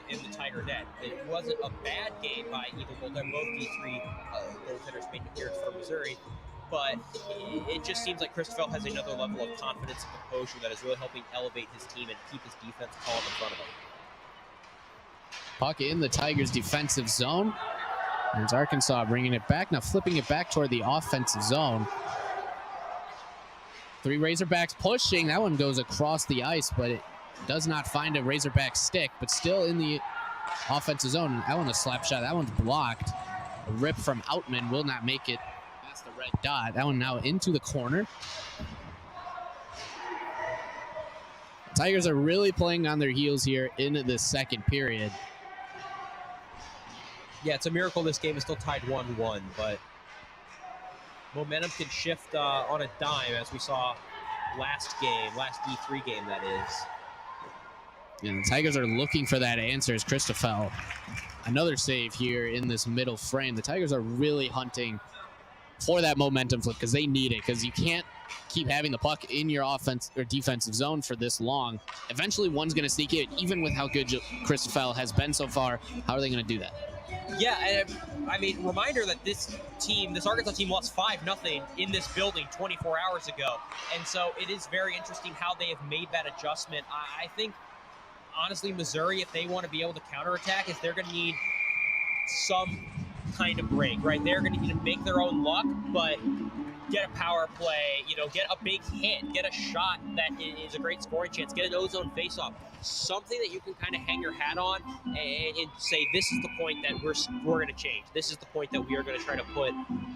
in the Tiger net. It wasn't a bad game by either goaltender. Both D3 goaltenders made an appearance for Missouri, but it just seems like Christopher has another level of confidence and composure that is really helping elevate his team and keep his defense calm in front of him. Puck in the Tigers' defensive zone. There's Arkansas bringing it back. Now flipping it back toward the offensive zone. 3 Razorbacks pushing. That one goes across the ice, but it does not find a Razorback stick, but still in the offensive zone. That one a slap shot. That one's blocked. A rip from Outman will not make it past the red dot. That one now into the corner. Tigers are really playing on their heels here in the second period. Yeah, it's a miracle this game is still tied 1-1, but momentum can shift on a dime, as we saw last D3 game, that is. And the Tigers are looking for that answer as Christopher. Another save here in this middle frame. The Tigers are really hunting for that momentum flip because they need it, because you can't keep having the puck in your offense or defensive zone for this long. Eventually one's going to sneak it, even with how good Christopher has been so far. How are they going to do that? Yeah, and I mean, reminder that this Arkansas team lost 5-0 in this building 24 hours ago. And so it is very interesting how they have made that adjustment. I think, honestly, Missouri, if they want to be able to counterattack, is they're going to need some kind of break, right? They're going to need to make their own luck, but get a power play, get a big hit, get a shot that is a great scoring chance, get an ozone faceoff, something that you can kind of hang your hat on and say, this is the point that we're going to change. This is the point that we are going to try to put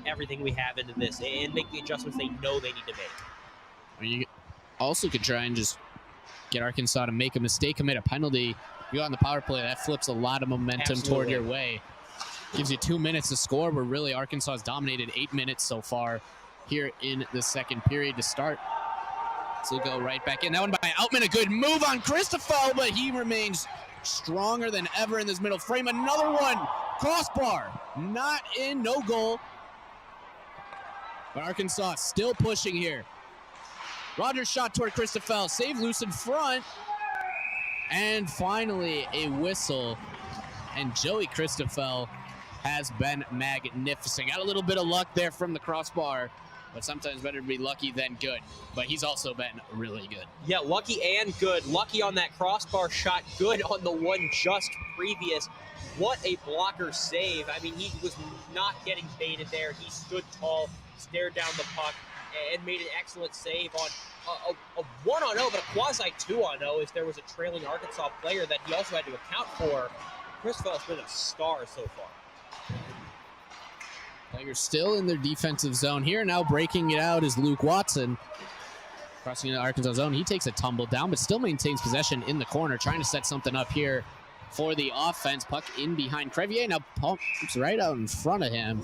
everything we have into this and make the adjustments they know they need to make. You also could try and just get Arkansas to make a mistake, commit a penalty. You go on the power play, that flips a lot of momentum toward your way. Gives you 2 minutes to score, where really Arkansas has dominated 8 minutes so far here in the second period to start. So we'll go right back in. That one by Outman, a good move on Christopher, but he remains stronger than ever in this middle frame. Another one, crossbar, not in, no goal. But Arkansas still pushing here. Rogers shot toward Christopher, save loose in front. And finally a whistle. And Joey Christopher has been magnificent. Got a little bit of luck there from the crossbar, but sometimes better to be lucky than good. But he's also been really good. Yeah, lucky and good. Lucky on that crossbar shot, good on the one just previous. What a blocker save. I mean, he was not getting baited there. He stood tall, stared down the puck, and made an excellent save on a 1-0, but a quasi 2-0 if there was a trailing Arkansas player that he also had to account for. Christopher has been a star so far. Tigers still in their defensive zone here. Now breaking it out is Luke Watson. Crossing into Arkansas zone. He takes a tumble down, but still maintains possession in the corner, trying to set something up here for the offense. Puck in behind Crevier. Now pumps right out in front of him.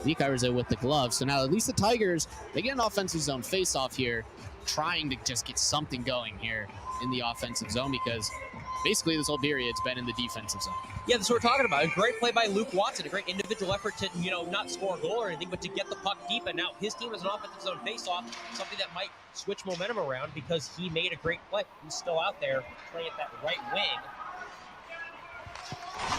He covers it with the glove. So now at least the Tigers, they get an offensive zone face-off here, trying to just get something going here in the offensive zone, because basically this whole period's been in the defensive zone. Yeah, that's what we're talking about. A great play by Luke Watson, a great individual effort to, not score a goal or anything, but to get the puck deep. And now his team has an offensive zone face-off, something that might switch momentum around because he made a great play. He's still out there playing at that right wing.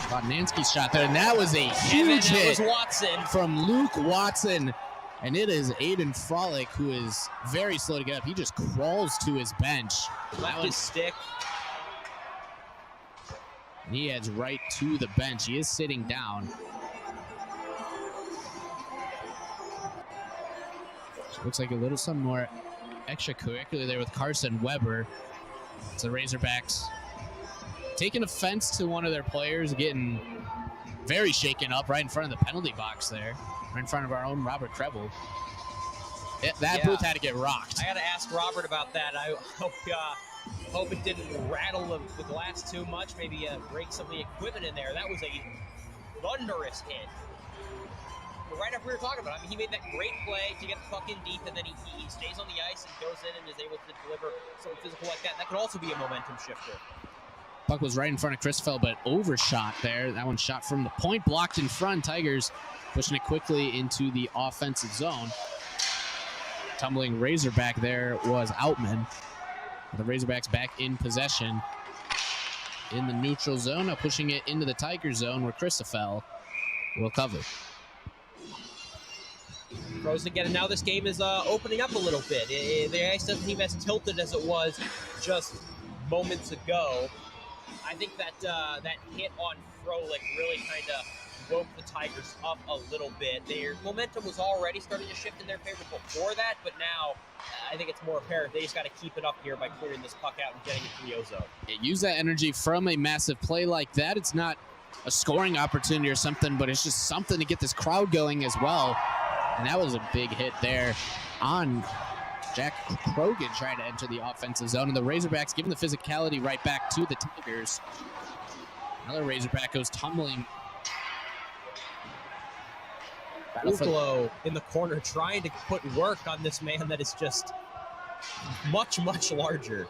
Bodnansky's shot there, and that was a huge hit Watson. From Luke Watson. And it is Aiden Frolic, who is very slow to get up. He just crawls to his bench. Left his stick. And he heads right to the bench. He is sitting down. So looks like a little something more extracurricular there with Carson Weber. It's the Razorbacks taking offense to one of their players getting very shaken up right in front of the penalty box there. Right in front of our own Robert Krebel. That booth had to get rocked. I got to ask Robert about that. I hope it didn't rattle the glass too much. Maybe break some of the equipment in there. That was a thunderous hit. But right after we were talking about it, I mean, he made that great play to get the puck in deep, and then he stays on the ice and goes in and is able to deliver something physical like that. That could also be a momentum shifter. Puck was right in front of Christopher, but overshot there. That one shot from the point, blocked in front. Tigers pushing it quickly into the offensive zone. Tumbling Razorback there was Outman. The Razorbacks back in possession in the neutral zone. Now pushing it into the Tiger zone where Christopher will cover. Pros again, and now this game is opening up a little bit. The ice doesn't seem as tilted as it was just moments ago. I think that that hit on Froelich really kind of woke the Tigers up a little bit. Their momentum was already starting to shift in their favor before that, but now I think it's more apparent. They just got to keep it up here by clearing this puck out and getting it to the O-zone. Yeah, use that energy from a massive play like that. It's not a scoring opportunity or something, but it's just something to get this crowd going as well. And that was a big hit there on Jack Krogan trying to enter the offensive zone. And the Razorbacks giving the physicality right back to the Tigers. Another Razorback goes tumbling. Uglo in the corner trying to put work on this man that is just much, much larger.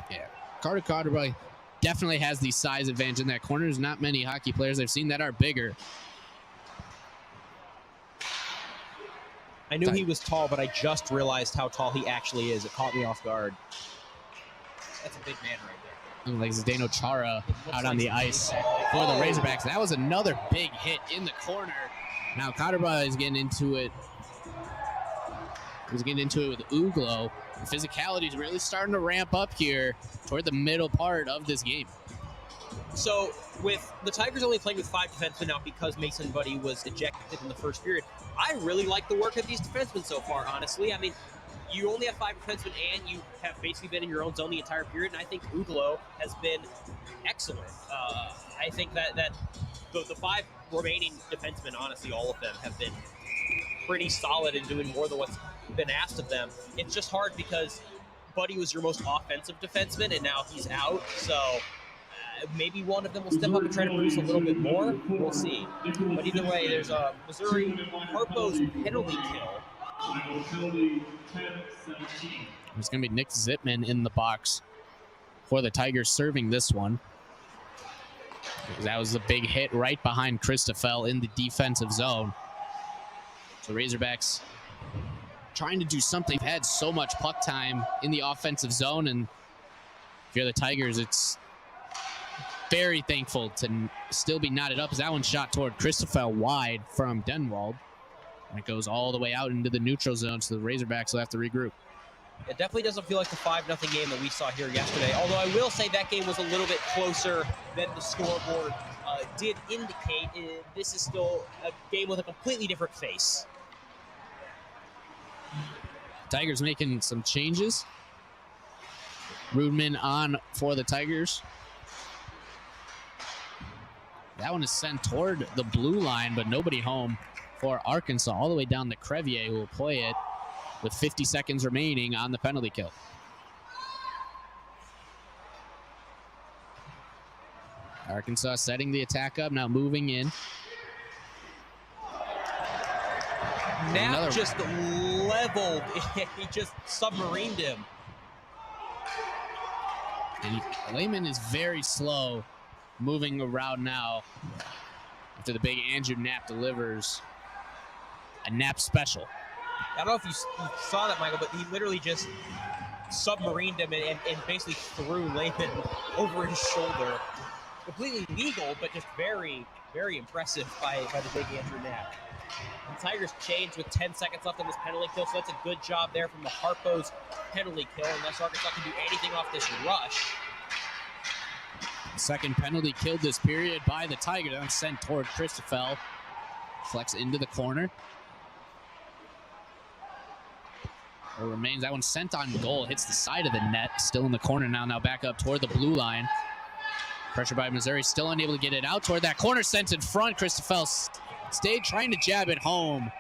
Yeah, Carter Carterboy definitely has the size advantage in that corner. There's not many hockey players I've seen that are bigger. I knew he was tall, but I just realized how tall he actually is. It caught me off guard. That's a big man right there. Like Zdeno Chara out on the ice for the Razorbacks. That was another big hit in the corner. Now Carterboy is getting into it. He's getting into it with Uglo. The physicality is really starting to ramp up here toward the middle part of this game. So with the Tigers only playing with 5 defensemen now because Mason Buddy was ejected in the first period, I really like the work of these defensemen so far, honestly. I mean, you only have 5 defensemen and you have basically been in your own zone the entire period, and I think Uglo has been excellent. I think that the 5 remaining defensemen, honestly, all of them have been pretty solid in doing more than what's been asked of them. It's just hard because Buddy was your most offensive defenseman, and now he's out, so maybe one of them will step up and try to produce a little bit more. We'll see. But either way, there's a Missouri Harpo's penalty kill. There's going to be Nick Zipman in the box for the Tigers serving this one. That was a big hit right behind Christopher in the defensive zone. So Razorbacks trying to do something. They've had so much puck time in the offensive zone, and if you're the Tigers, it's very thankful to still be knotted up as that one shot toward Christopher wide from Denwald. And it goes all the way out into the neutral zone, so the Razorbacks will have to regroup. It definitely doesn't feel like the 5-0 game that we saw here yesterday, although I will say that game was a little bit closer than the scoreboard did indicate. This is still a game with a completely different face. Tigers making some changes. Rudman on for the Tigers. That one is sent toward the blue line, but nobody home for Arkansas, all the way down to Crevier, who will play it with 50 seconds remaining on the penalty kill. Arkansas setting the attack up, now moving in. Knapp just leveled. He just submarined him. And Lehman is very slow moving around now after the big Andrew Knapp delivers a Knapp special. I don't know if you saw that, Michael, but he literally just submarined him and basically threw Lehman over his shoulder. Completely legal, but just very, very impressive by the big Andrew Knapp. And Tigers change with 10 seconds left on this penalty kill, so that's a good job there from the Harpo's penalty kill, unless Arkansas can do anything off this rush. Second penalty killed this period by the Tigers, then sent toward Christopher. Flex into the corner. It remains, that one sent on goal, hits the side of the net, still in the corner now back up toward the blue line. Pressure by Missouri, still unable to get it out toward that corner, sent in front. Christopher stayed trying to jab it home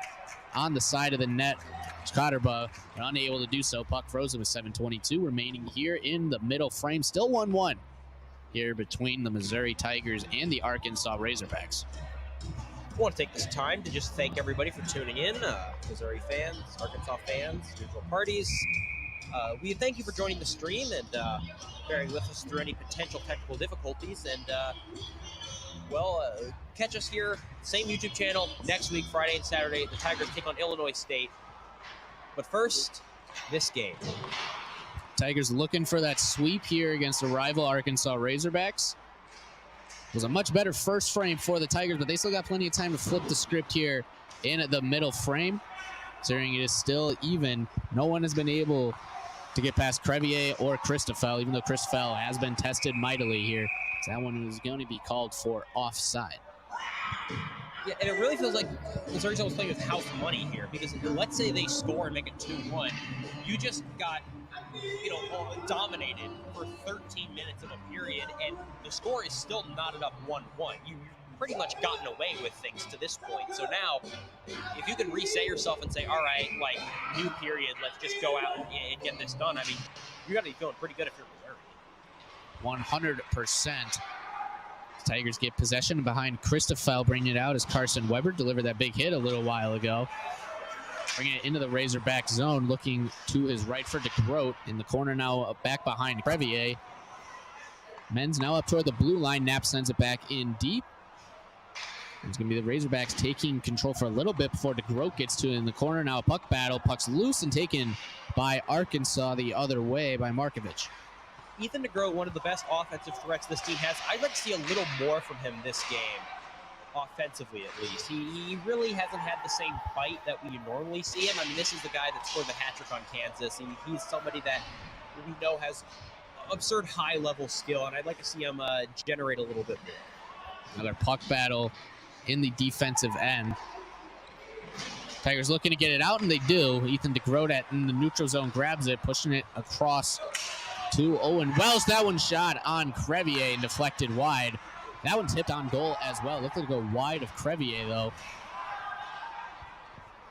on the side of the net. Scotterba unable to do so. Puck frozen with 7:22 remaining here in the middle frame. Still 1-1 here between the Missouri Tigers and the Arkansas Razorbacks. I want to take this time to just thank everybody for tuning in. Missouri fans, Arkansas fans, neutral parties. We thank you for joining the stream and bearing with us through any potential technical difficulties. And, catch us here, same YouTube channel, next week, Friday and Saturday. The Tigers take on Illinois State. But first, this game. Tigers looking for that sweep here against the rival Arkansas Razorbacks. It was a much better first frame for the Tigers, but they still got plenty of time to flip the script here in the middle frame. Considering it is still even, no one has been able to get past Crevier or Christoffel, even though Christoffel has been tested mightily here. So that one is going to be called for offside. Yeah, and it really feels like Missouri's almost playing with house money here, because let's say they score and make it 2-1. You just got, dominated for 13 minutes of a period, and the score is still knotted up 1-1. You've pretty much gotten away with things to this point. So now, if you can reset yourself and say, all right, like, new period, let's just go out and get this done, I mean, you got to be feeling pretty good if you're Missouri. 100%. Tigers get possession behind Christoffel, bringing it out as Carson Weber delivered that big hit a little while ago. Bringing it into the Razorback zone, looking to his right for DeGroat. In the corner now, back behind Crevier. Men's now up toward the blue line. Knapp sends it back in deep. It's going to be the Razorbacks taking control for a little bit before DeGroat gets to it in the corner. Now a puck battle. Puck's loose and taken by Arkansas the other way by Markovich. Ethan DeGroat, one of the best offensive threats this team has. I'd like to see a little more from him this game, offensively at least. He really hasn't had the same bite that we normally see him. I mean, this is the guy that scored the hat trick on Kansas. He's somebody that we know has absurd high-level skill, and I'd like to see him generate a little bit more. Another puck battle in the defensive end. Tigers looking to get it out, and they do. Ethan DeGroat in the neutral zone grabs it, pushing it across to Owen Wells. That one shot on Crevier and deflected wide. That one tipped on goal as well. Looked like to go wide of Crevier, though.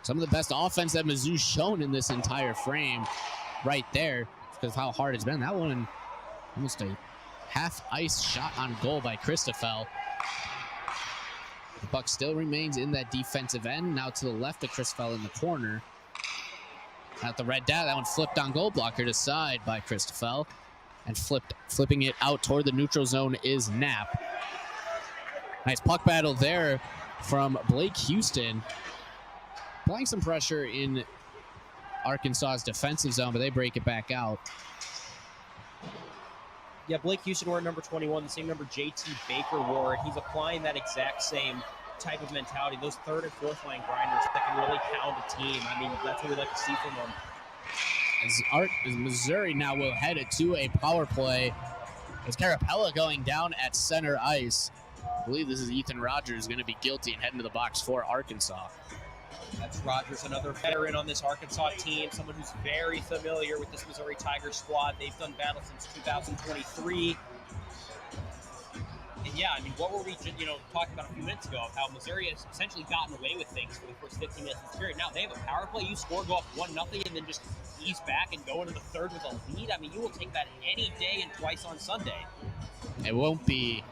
Some of the best offense that Mizzou's shown in this entire frame right there, because of how hard it's been. That one, almost a half-ice shot on goal by Christoffel. The puck still remains in that defensive end. Now to the left of Christoffel in the corner. At the red dot, that one flipped on goal, blocker to side by Christoffel. And flipping it out toward the neutral zone is Knapp. Nice puck battle there from Blake Houston. Applying some pressure in Arkansas's defensive zone, but they break it back out. Yeah, Blake Houston wore number 21, the same number J.T. Baker wore. He's applying that exact same type of mentality. Those third and fourth line grinders that can really pound a team. I mean, that's what we like to see from them. As Missouri now will head it to a power play. As Carapella going down at center ice. I believe this is Ethan Rogers going to be guilty and heading to the box for Arkansas. That's Rogers, another veteran on this Arkansas team, someone who's very familiar with this Missouri Tigers squad. They've done battle since 2023. And yeah, I mean, what were we, talking about a few minutes ago of how Missouri has essentially gotten away with things for the first 15 minutes of this period. Now they have a power play. You score, go up 1-0, and then just ease back and go into the third with a lead. I mean, you will take that any day and twice on Sunday. It won't be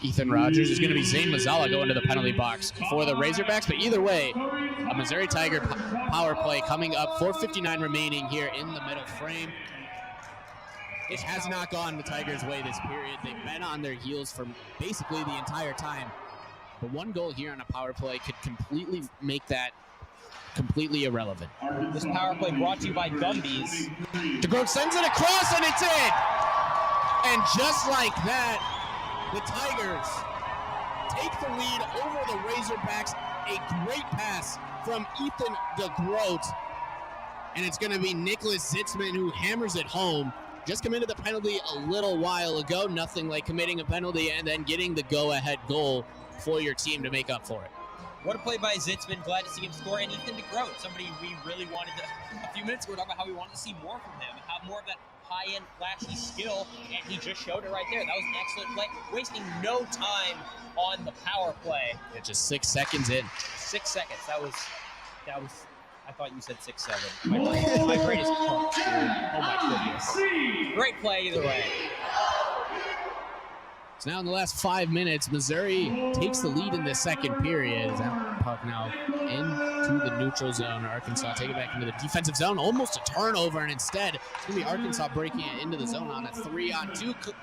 Ethan Rogers. It's going to be Zane Mazzala going to the penalty box for the Razorbacks. But either way, a Missouri Tiger power play coming up. 4:59 remaining here in the middle frame. It has not gone the Tigers' way this period. They've been on their heels for basically the entire time. But one goal here on a power play could completely make that completely irrelevant. This power play brought to you by Gumby's. DeGroat sends it across, and it's in! And just like that, the Tigers take the lead over the Razorbacks. A great pass from Ethan DeGroat. And it's going to be Nicholas Zitzman who hammers it home. Just committed the penalty a little while ago. Nothing like committing a penalty and then getting the go-ahead goal for your team to make up for it. What a play by Zitzman. Glad to see him score. And Ethan DeGroat, somebody we really wanted to, a few minutes ago, we were talking about how we wanted to see more from him, have more of that high-end, flashy skill, and he just showed it right there. That was an excellent play, wasting no time on the power play. Yeah, just 6 seconds in. 6 seconds. That was. I thought you said 6-7. My brain is pumped, dude. Oh my goodness. Great play either way. So now in the last 5 minutes, Missouri takes the lead in the second period. puck now into the neutral zone. Arkansas take it back into the defensive zone. Almost a turnover, and instead it's going to be Arkansas breaking it into the zone on a 3-on-2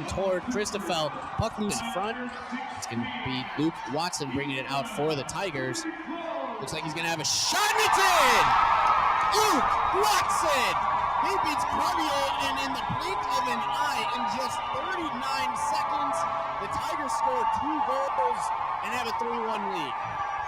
toward Christoffel. Puck loose in front. It's going to be Luke Watson bringing it out for the Tigers. Looks like he's going to have a shot, and it's in! Luke Watson! He beats Crevier, and in the blink of an eye, in just 39 seconds, the Tigers score 2 goals and have a 3-1 lead.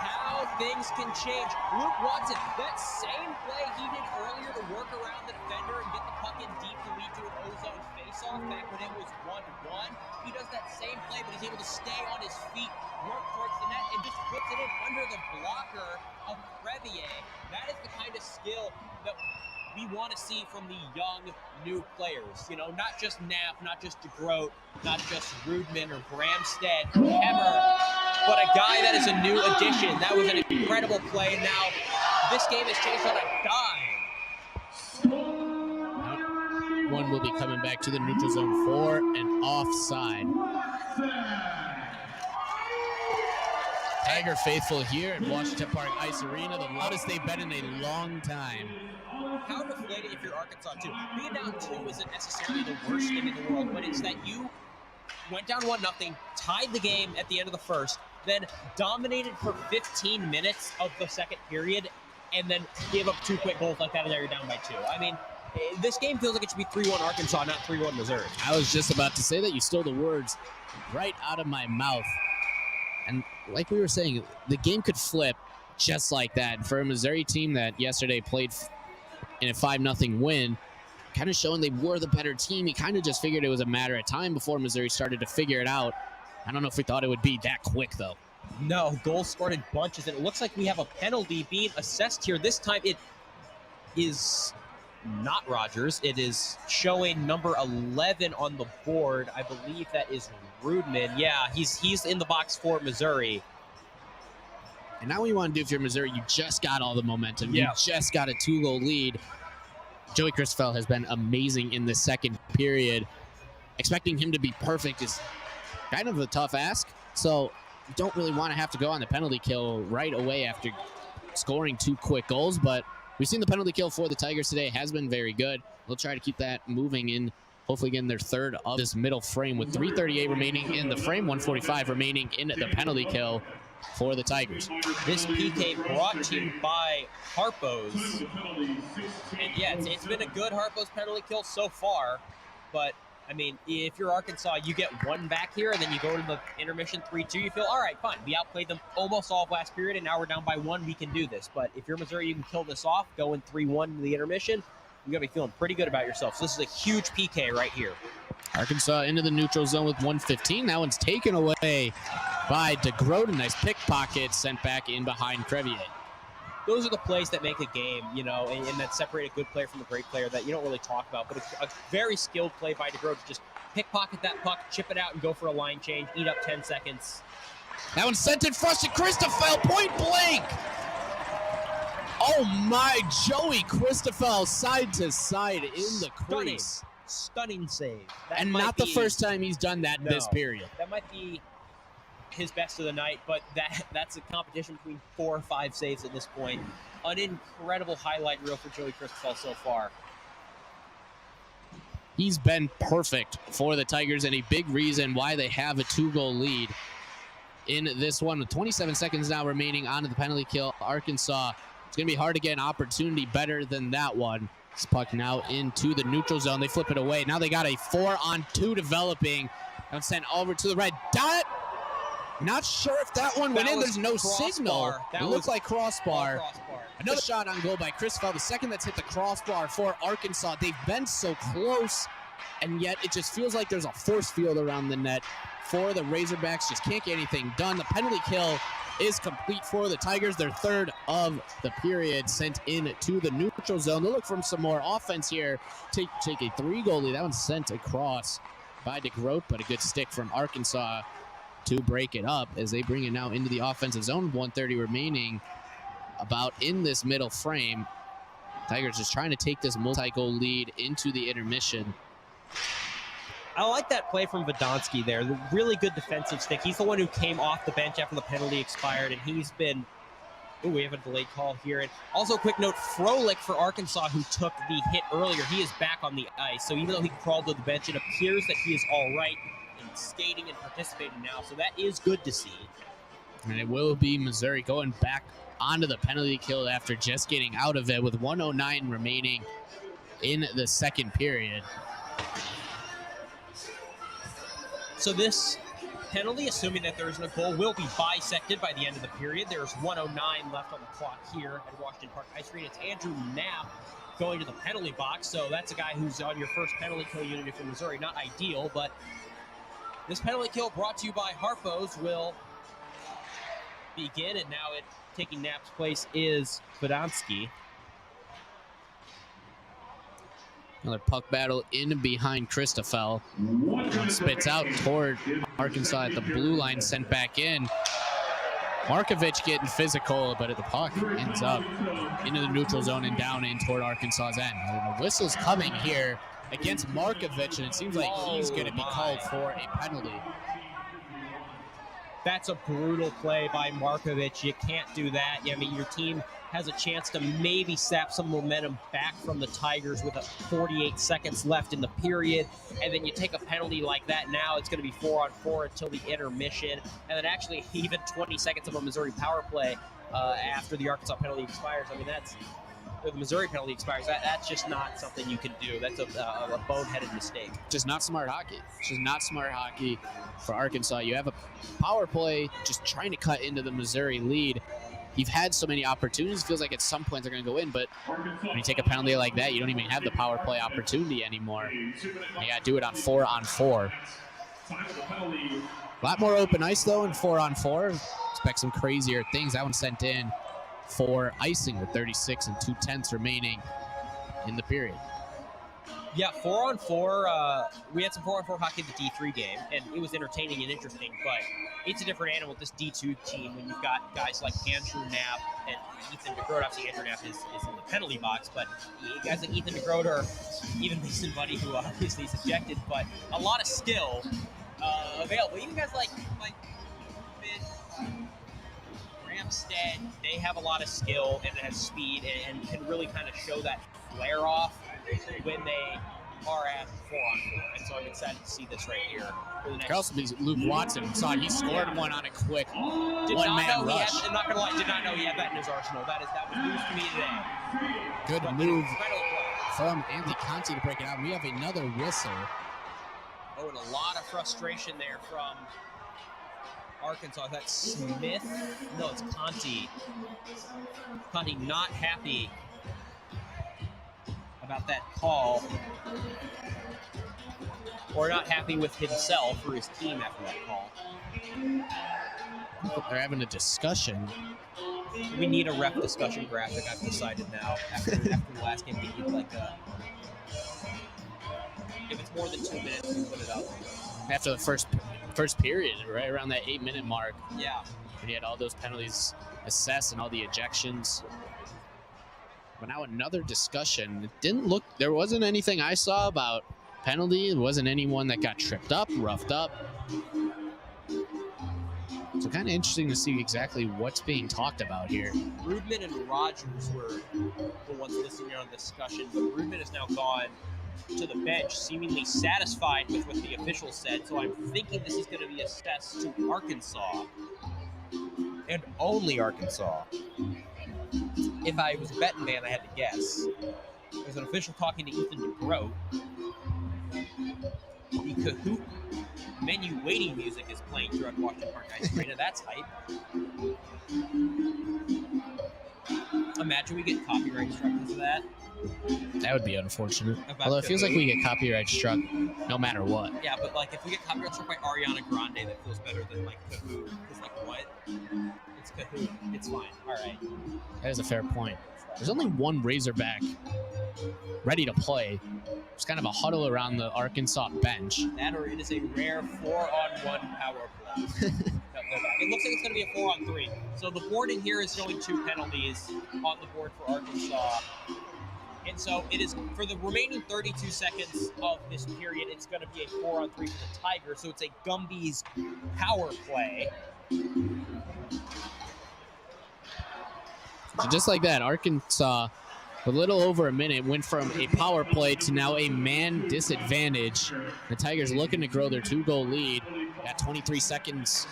How things can change. Luke Watson, that same play he did earlier to work around the defender and get the puck in deep to lead to an ozone faceoff back when it was 1-1. He does that same play, but he's able to stay on his feet, work towards the net, and just puts it in under the blocker of Crevier. That is the kind of skill that we want to see from the young, new players. You know, not just Knapp, not just DeGroat, not just Rudman or Bramstead or Hemmer, but a guy that is a new addition. That was an incredible play. Now, this game has changed on a dime. One will be coming back to the neutral zone for an offside. Tiger faithful here at Washington Park Ice Arena, the loudest they've been in a long time. How deflated if you're Arkansas too. Being down 2 isn't necessarily the worst thing in the world, but it's that you went down 1-0, tied the game at the end of the first, then dominated for 15 minutes of the second period, and then gave up 2 quick goals like that, and now you're down by 2. I mean, this game feels like it should be 3-1 Arkansas, not 3-1 Missouri. I was just about to say that. You stole the words right out of my mouth. And like we were saying, the game could flip just like that. For a Missouri team that yesterday played in a 5-0 win, kind of showing they were the better team. You kind of just figured it was a matter of time before Missouri started to figure it out. I don't know if we thought it would be that quick, though. No, goals scored in bunches, and it looks like we have a penalty being assessed here. This time it is not Rogers. It is showing number 11 on the board. I believe that is Rudman. Yeah, he's in the box for Missouri. And now what you want to do if you're Missouri, you just got all the momentum. Yeah. You just got a 2-goal lead. Joey Christoffel has been amazing in the second period. Expecting him to be perfect is kind of a tough ask. So you don't really want to have to go on the penalty kill right away after scoring 2 quick goals. But we've seen the penalty kill for the Tigers today has been very good. They'll try to keep that moving in, hopefully getting their 3rd of this middle frame with 3:38 remaining in the frame, 1:45 remaining in the penalty kill for the Tigers. This PK brought to you by Harpo's. And yeah, it's been a good Harpo's penalty kill so far. But, I mean, if you're Arkansas, you get 1 back here, and then you go to the intermission 3-2. You feel, all right, fine. We outplayed them almost all of last period, and now we're down by 1. We can do this. But if you're Missouri, you can kill this off, going 3-1 to the intermission. You're going to be feeling pretty good about yourself. So this is a huge PK right here. Arkansas into the neutral zone with 1:15. That one's taken away by DeGroat. A nice pickpocket sent back in behind Crevier. Those are the plays that make a game, you know, and that separate a good player from a great player that you don't really talk about. But a very skilled play by DeGroat to just pickpocket that puck, chip it out, and go for a line change, eat up 10 seconds. That one's sent in front to Christoffel, point blank. Oh my, Joey Christoffel side to side in the crease. Stunning save. That And not the first time he's done that this period. That might be his best of the night, but that's a competition between 4 or 5 saves at this point. An incredible highlight reel for Joey Christoffel so far. He's been perfect for the Tigers and a big reason why they have a 2-goal lead in this one. With 27 seconds now remaining on the penalty kill, Arkansas, it's going to be hard to get an opportunity better than that one. This puck now into the neutral zone. They flip it away. Now they got a 4-on-2 developing. And sent over to the red dot. Not sure if that one went in. There's no signal. It looks like crossbar. Another shot on goal by Christoffel. The second that's hit the crossbar for Arkansas. They've been so close, and yet it just feels like there's a force field around the net for the Razorbacks. Just can't get anything done. The penalty kill is complete for the Tigers. Their 3rd of the period sent in to the neutral zone. They'll look for some more offense here. Take a 3-goal lead. That one's sent across by DeGroat, but a good stick from Arkansas to break it up as they bring it now into the offensive zone. 1:30 remaining about in this middle frame. Tigers just trying to take this multi-goal lead into the intermission. I like that play from Vodonsky there. The really good defensive stick. He's the one who came off the bench after the penalty expired, and he's been Ooh, we have a delayed call here. And also, quick note, Froelich for Arkansas, who took the hit earlier, he is back on the ice. So even though he crawled to the bench, it appears that he is all right and skating and participating now. So that is good to see. And it will be Missouri going back onto the penalty kill after just getting out of it with 1:09 remaining in the second period. So this penalty, assuming that there isn't a goal, will be bisected by the end of the period. There's 1:09 left on the clock here at Washington Park Ice Arena. It's Andrew Knapp going to the penalty box. So that's a guy who's on your first penalty kill unit for Missouri. Not ideal, but this penalty kill brought to you by Harpo's will begin, and now taking Knapp's place is Fedansky. Another puck battle in behind Christoffel. Spits out toward Arkansas at the blue line, sent back in. Markovich getting physical, but the puck ends up into the neutral zone and down in toward Arkansas's end. And the whistle's coming here against Markovich, and it seems like he's going to be called for a penalty. That's a brutal play by Markovich. You can't do that. I mean, your team has a chance to maybe sap some momentum back from the Tigers with 48 seconds left in the period, and then you take a penalty like that. Now it's going to be 4-on-4 until the intermission, and then actually even 20 seconds of a Missouri power play after the Arkansas penalty expires. I mean, the Missouri penalty expires. That's just not something you can do. That's a boneheaded mistake. Just not smart hockey. Just not smart hockey for Arkansas. You have a power play just trying to cut into the Missouri lead. You've had so many opportunities. It feels like at some point they're going to go in, but when you take a penalty like that, you don't even have the power play opportunity anymore. You got to do it on 4-on-4. A lot more open ice, though, in 4-on-4. Expect some crazier things. That one sent in for icing with 36 and 2/10 remaining in the period. Yeah, 4-on-4. We had some 4-on-4 hockey in the D3 game, and it was entertaining and interesting, but it's a different animal with this D2 team when you've got guys like Andrew Knapp and Ethan DeGroat. Obviously, Andrew Knapp is in the penalty box, but guys like Ethan DeGroat or even Mason Buddy, who obviously is ejected, but a lot of skill available. Even guys like Ramstead, they have a lot of skill and have speed and can really kind of show that flare off when they are at 4-on-4. And so I'm excited to see this right here for the next. Also, Luke Watson saw he scored one on a quick one-man rush. I'm not gonna lie, did not know he had that in his arsenal. That was news to me today. Good move from Anthony Conti to break it out. We have another whistle. Oh, and a lot of frustration there from Arkansas. That's Smith. No, it's Conti. Conti not happy about that call, or not happy with himself or his team after that call. They're having a discussion. We need a ref discussion graphic, I've decided now. After the last game, we need like if it's more than 2 minutes, we put it up. After the first period, right around that 8-minute mark. Yeah. And he had all those penalties assessed and all the ejections. But now another discussion. It didn't look, there wasn't anything I saw about penalty. There wasn't anyone that got tripped up, roughed up. So kind of interesting to see exactly what's being talked about here. Rudman and Rogers were the ones listening in on the discussion, but Rudman has now gone to the bench, seemingly satisfied with what the officials said. So I'm thinking this is going to be assessed to Arkansas, and only Arkansas. If I was a betting man, I had to guess. There's an official talking to Ethan DeGroat. The Kahoot menu waiting music is playing throughout Washington Park Ice Arena. That's hype. Imagine we get copyright struck because of that. That would be unfortunate. Although it feels like we get copyright struck no matter what. Yeah, but like if we get copyright struck by Ariana Grande, that feels better than like Kahoot. Because like what? It's Kahoot. It's fine. All right. That is a fair point. There's only one Razorback ready to play. It's kind of a huddle around the Arkansas bench. That or it is a rare 4-on-1 power play. It looks like it's going to be a 4-on-3. So the board in here is showing 2 penalties on the board for Arkansas. And so it is, for the remaining 32 seconds of this period, it's going to be a 4-on-3 for the Tigers. So it's a Gumby's power play. So just like that, Arkansas, a little over a minute, went from a power play to now a man disadvantage. The Tigers looking to grow their 2-goal lead at 23 seconds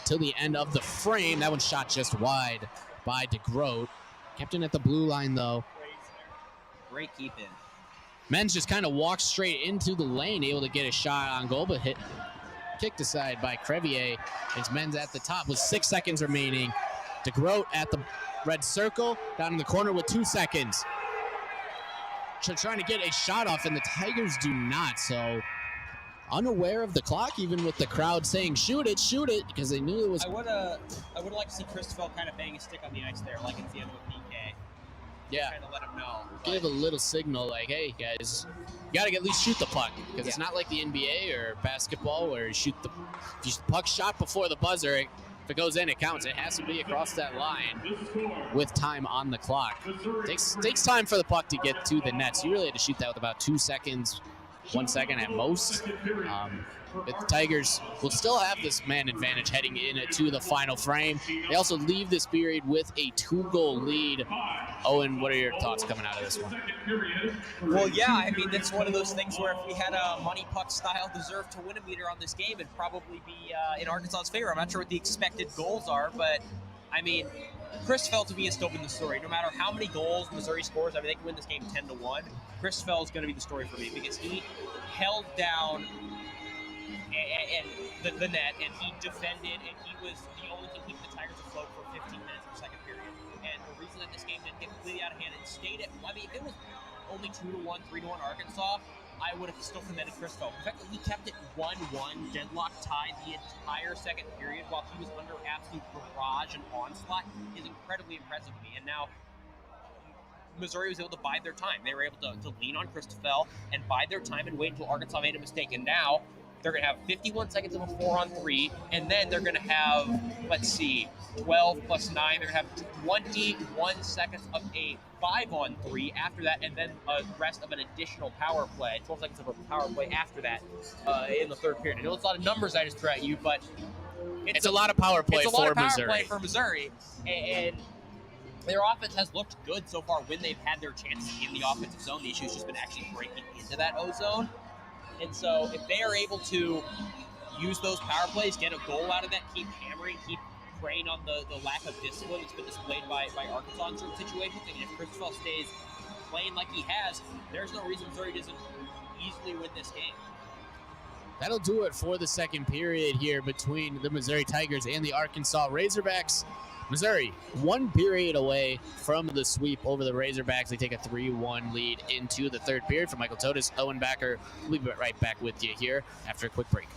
till the end of the frame. That one shot just wide by DeGroat. Kept in at the blue line, though. Great keep in. Men's just kind of walked straight into the lane, able to get a shot on goal, but kicked aside by Crevier. It's Men's at the top with 6 seconds remaining. DeGroat at the red circle, down in the corner with 2 seconds. Trying to get a shot off, and the Tigers do not. So unaware of the clock, even with the crowd saying shoot it, because they knew it was. I would like to see Christopher kind of bang his stick on the ice there, like it's the end of a PK. Yeah. Kind of let him know. Give a little signal like, hey guys, you gotta at least shoot the puck, because it's not like the NBA or basketball where if the puck shot before the buzzer, if it goes in, it counts. It has to be across that line with time on the clock. Takes time for the puck to get to the net. So you really had to shoot that with about 2 seconds, 1 second at most. The Tigers will still have this man advantage heading into the final frame. They also leave this period with a 2-goal lead. Owen, what are your thoughts coming out of this one? Well, yeah, I mean, it's one of those things where if we had a money puck style deserve to win a meter on this game, it'd probably be in Arkansas's favor. I'm not sure what the expected goals are, but I mean, Chris Fell to me is still been the story. No matter how many goals Missouri scores, I mean, they can win this game 10-1. Chris Fell is going to be the story for me because he held down and the net, and he defended, and he was the only thing keeping the Tigers afloat for 15 minutes in the second period. And the reason that this game didn't get completely out of hand and stayed at, I mean, if it was only 2-1, 3-1 Arkansas, I would have still commended Chris Fell. The fact that he kept it 1-1, deadlock tied the entire second period while he was under absolute barrage and onslaught is incredibly impressive to me. And now Missouri was able to bide their time. They were able to lean on Chris Fell and bide their time and wait until Arkansas made a mistake. And now they're going to have 51 seconds of a 4-on-3, and then they're going to have, 12 plus 9. They're going to have 21 seconds of a 5-on-3 after that, and then a rest of an additional power play, 12 seconds of a power play after that in the third period. I know it's a lot of numbers I just threw at you, but it's a lot of power play for Missouri. And their offense has looked good so far when they've had their chances in the offensive zone. The issue has just been actually breaking into that O zone. And so if they are able to use those power plays, get a goal out of that, keep hammering, keep preying on the lack of discipline that's been displayed by Arkansas in certain situations, and if Christopher stays playing like he has, there's no reason Missouri doesn't easily win this game. That'll do it for the second period here between the Missouri Tigers and the Arkansas Razorbacks. Missouri, 1 period away from the sweep over the Razorbacks. They take a 3-1 lead into the third period. For Michael Totis, Owen Backer, we'll be right back with you here after a quick break.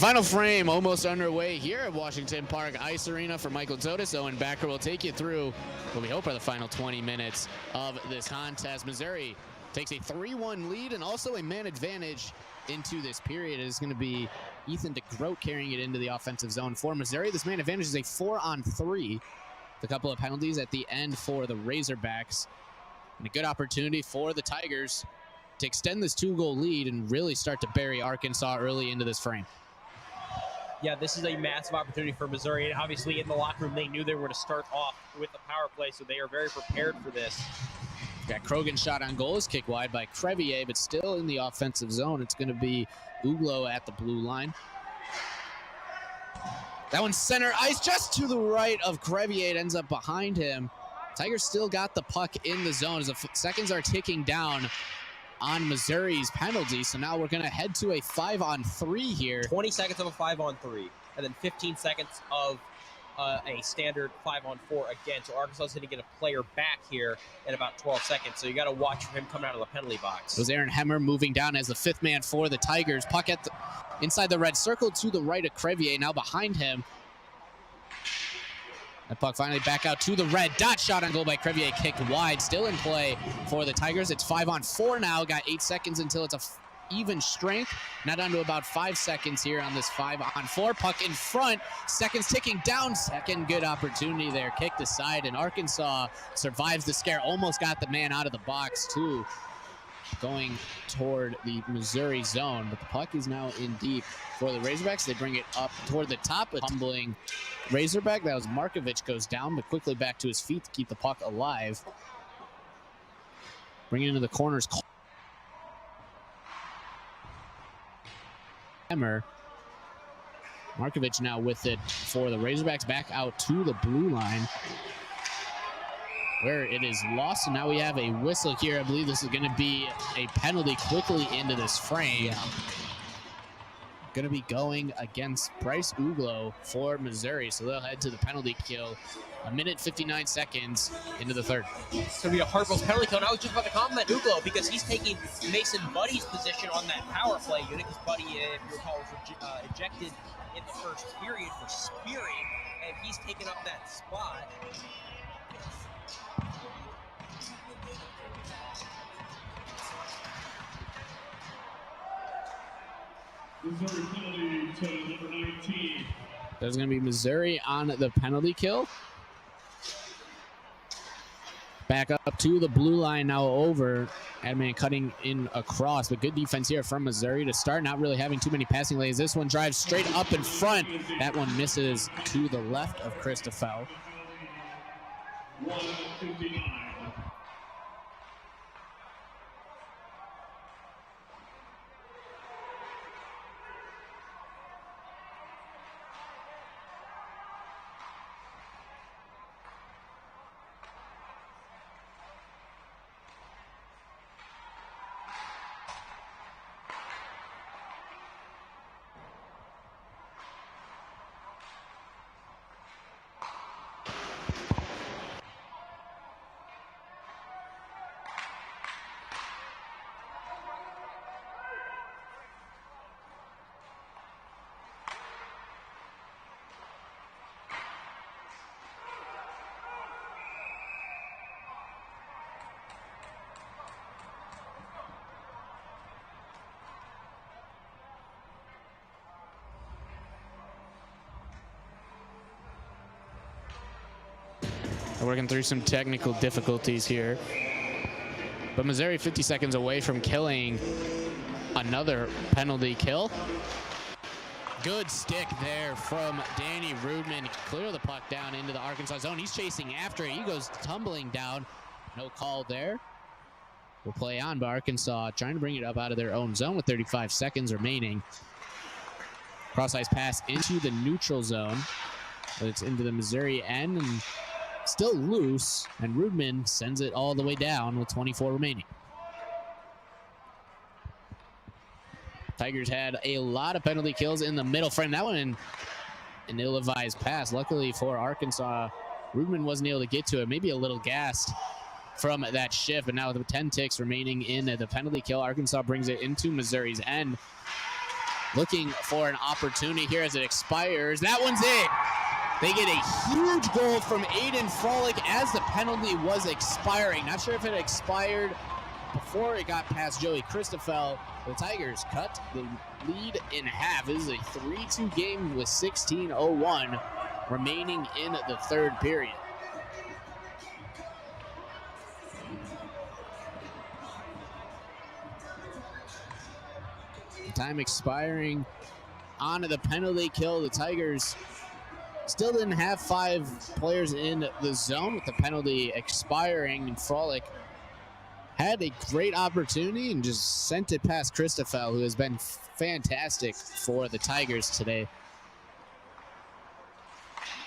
Final frame almost underway here at Washington Park Ice Arena for Michael Zotis. Owen Backer will take you through what we hope are the final 20 minutes of this contest. Missouri takes a 3-1 lead and also a man advantage into this period. It's going to be Ethan DeGroat carrying it into the offensive zone for Missouri. This man advantage is a 4-on-3. A couple of penalties at the end for the Razorbacks. And a good opportunity for the Tigers to extend this 2-goal lead and really start to bury Arkansas early into this frame. Yeah, this is a massive opportunity for Missouri. And obviously in the locker room, they knew they were going to start off with the power play, so they are very prepared for this. Got Krogan's shot on goal is kicked wide by Crevier, but still in the offensive zone. It's going to be Uglo at the blue line. That one's center ice just to the right of Crevier. It ends up behind him. Tigers still got the puck in the zone as the seconds are ticking down on Missouri's penalty. So now we're going to head to a 5-on-3 here. 20 seconds of a 5-on-3, and then 15 seconds of a standard 5-on-4 again. So Arkansas is going to get a player back here in about 12 seconds. So you got to watch for him coming out of the penalty box. It was Aaron Hemmer moving down as the 5th man for the Tigers. Puck at inside the red circle to the right of Crevier. Now behind him. That puck finally back out to the red. Dot shot on goal by Crevier, kicked wide. Still in play for the Tigers. It's 5-on-4 now. Got 8 seconds until it's a even strength. Now down to about 5 seconds here on this 5-on-4. Puck in front. Seconds ticking down. Second good opportunity there. Kicked aside, and Arkansas survives the scare. Almost got the man out of the box too. Going toward the Missouri zone, but the puck is now in deep for the Razorbacks. They bring it up toward the top, a tumbling Razorback. That was Markovich goes down, but quickly back to his feet to keep the puck alive. Bring it into the corners. Hemmer. Markovich now with it for the Razorbacks, back out to the blue line, where it is lost, and now we have a whistle here. I believe this is going to be a penalty quickly into this frame. Going to be going against Bryce Uglo for Missouri, so they'll head to the penalty kill. 1 minute 59 seconds into the third. It's going to be a Hartwell's penalty kill. And I was just about to compliment Uglo because he's taking Mason Buddy's position on that power play unit, because Buddy, if you recall, was ejected in the first period for spearing, and he's taken up that spot. Missouri penalty to number 19. There's going to be Missouri on the penalty kill. Back up to the blue line now over. Adman cutting in across, but good defense here from Missouri to start, not really having too many passing lanes. This one drives straight up in front. That one misses to the left of Christophel. 1:59. Working through some technical difficulties here. But Missouri 50 seconds away from killing another penalty kill. Good stick there from Danny Rudman. Clear the puck down into the Arkansas zone. He's chasing after it. He goes tumbling down. No call there. We'll play on, but Arkansas trying to bring it up out of their own zone with 35 seconds remaining. Cross-ice pass into the neutral zone. But it's into the Missouri end and still loose, and Rudman sends it all the way down with 24 remaining. Tigers had a lot of penalty kills in the middle frame. That one an ill-advised pass. Luckily for Arkansas, Rudman wasn't able to get to it. Maybe a little gassed from that shift, but now with 10 ticks remaining in the penalty kill, Arkansas brings it into Missouri's end. looking for an opportunity here as it expires. That one's it. They get a huge goal from Aiden Frolic as the penalty was expiring. Not sure if it expired before it got past Joey Christoffel. The Tigers cut the lead in half. This is a 3-2 game with 16:01 remaining in the third period. Time expiring on the penalty kill. The Tigers still didn't have 5 players in the zone with the penalty expiring, and Frolic had a great opportunity and just sent it past Christoffel, who has been fantastic for the Tigers today.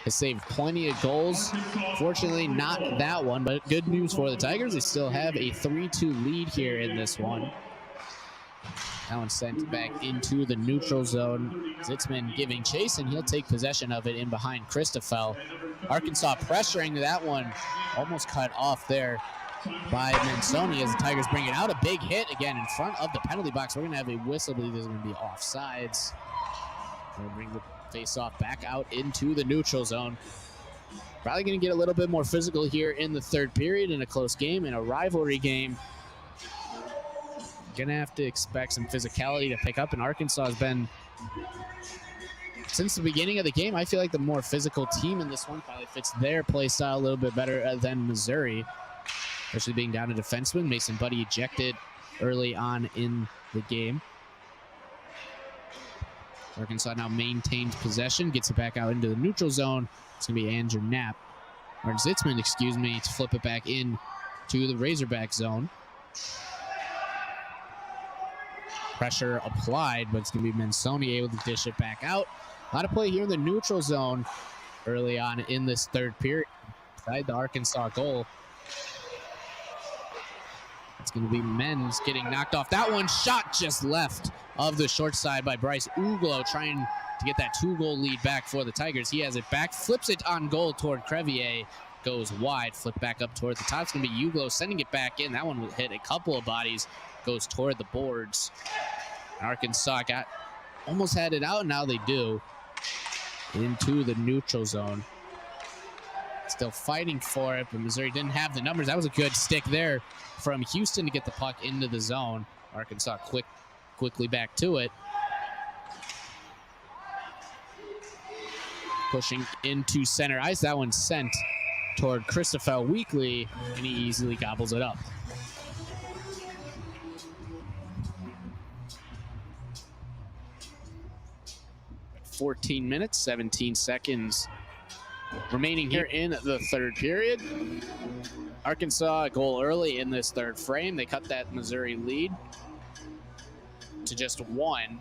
Has saved plenty of goals. Fortunately, not that one, but good news for the Tigers. They still have a 3-2 lead here in this one. That one sent back into the neutral zone. Zitzman giving chase, and he'll take possession of it in behind Christoffel. Arkansas pressuring that one, almost cut off there by Mensoni as the Tigers bring it out. A big hit again in front of the penalty box. We're going to have a whistle. I believe there's going to be offsides. We'll bring the face-off back out into the neutral zone. Probably going to get a little bit more physical here in the third period in a close game, in a rivalry game. Gonna have to expect some physicality to pick up, and Arkansas has been, since the beginning of the game, I feel like the more physical team in this one. Probably fits their play style a little bit better than Missouri, especially being down a defenseman. Mason Buddy ejected early on in the game. Arkansas now maintains possession, gets it back out into the neutral zone. It's gonna be Andrew Knapp, or Zitzman, excuse me, to flip it back in to the Razorback zone. Pressure applied, but it's going to be Mensoni able to dish it back out. A lot of play here in the neutral zone early on in this third period. Inside the Arkansas goal. It's going to be Menz getting knocked off. That one shot just left of the short side by Bryce Uglo, trying to get that 2-goal lead back for the Tigers. He has it back, flips it on goal toward Crevier, goes wide, flip back up toward the top. It's going to be Uglo sending it back in. That one will hit a couple of bodies, goes toward the boards. Arkansas almost had it out, and now they do. Into the neutral zone. Still fighting for it, but Missouri didn't have the numbers. That was a good stick there from Houston to get the puck into the zone. Arkansas quickly back to it. Pushing into center ice. That one sent toward Christoffel Weekly, and he easily gobbles it up. 14 minutes, 17 seconds remaining here in the third period. Arkansas a goal early in this third frame. They cut that Missouri lead to just 1.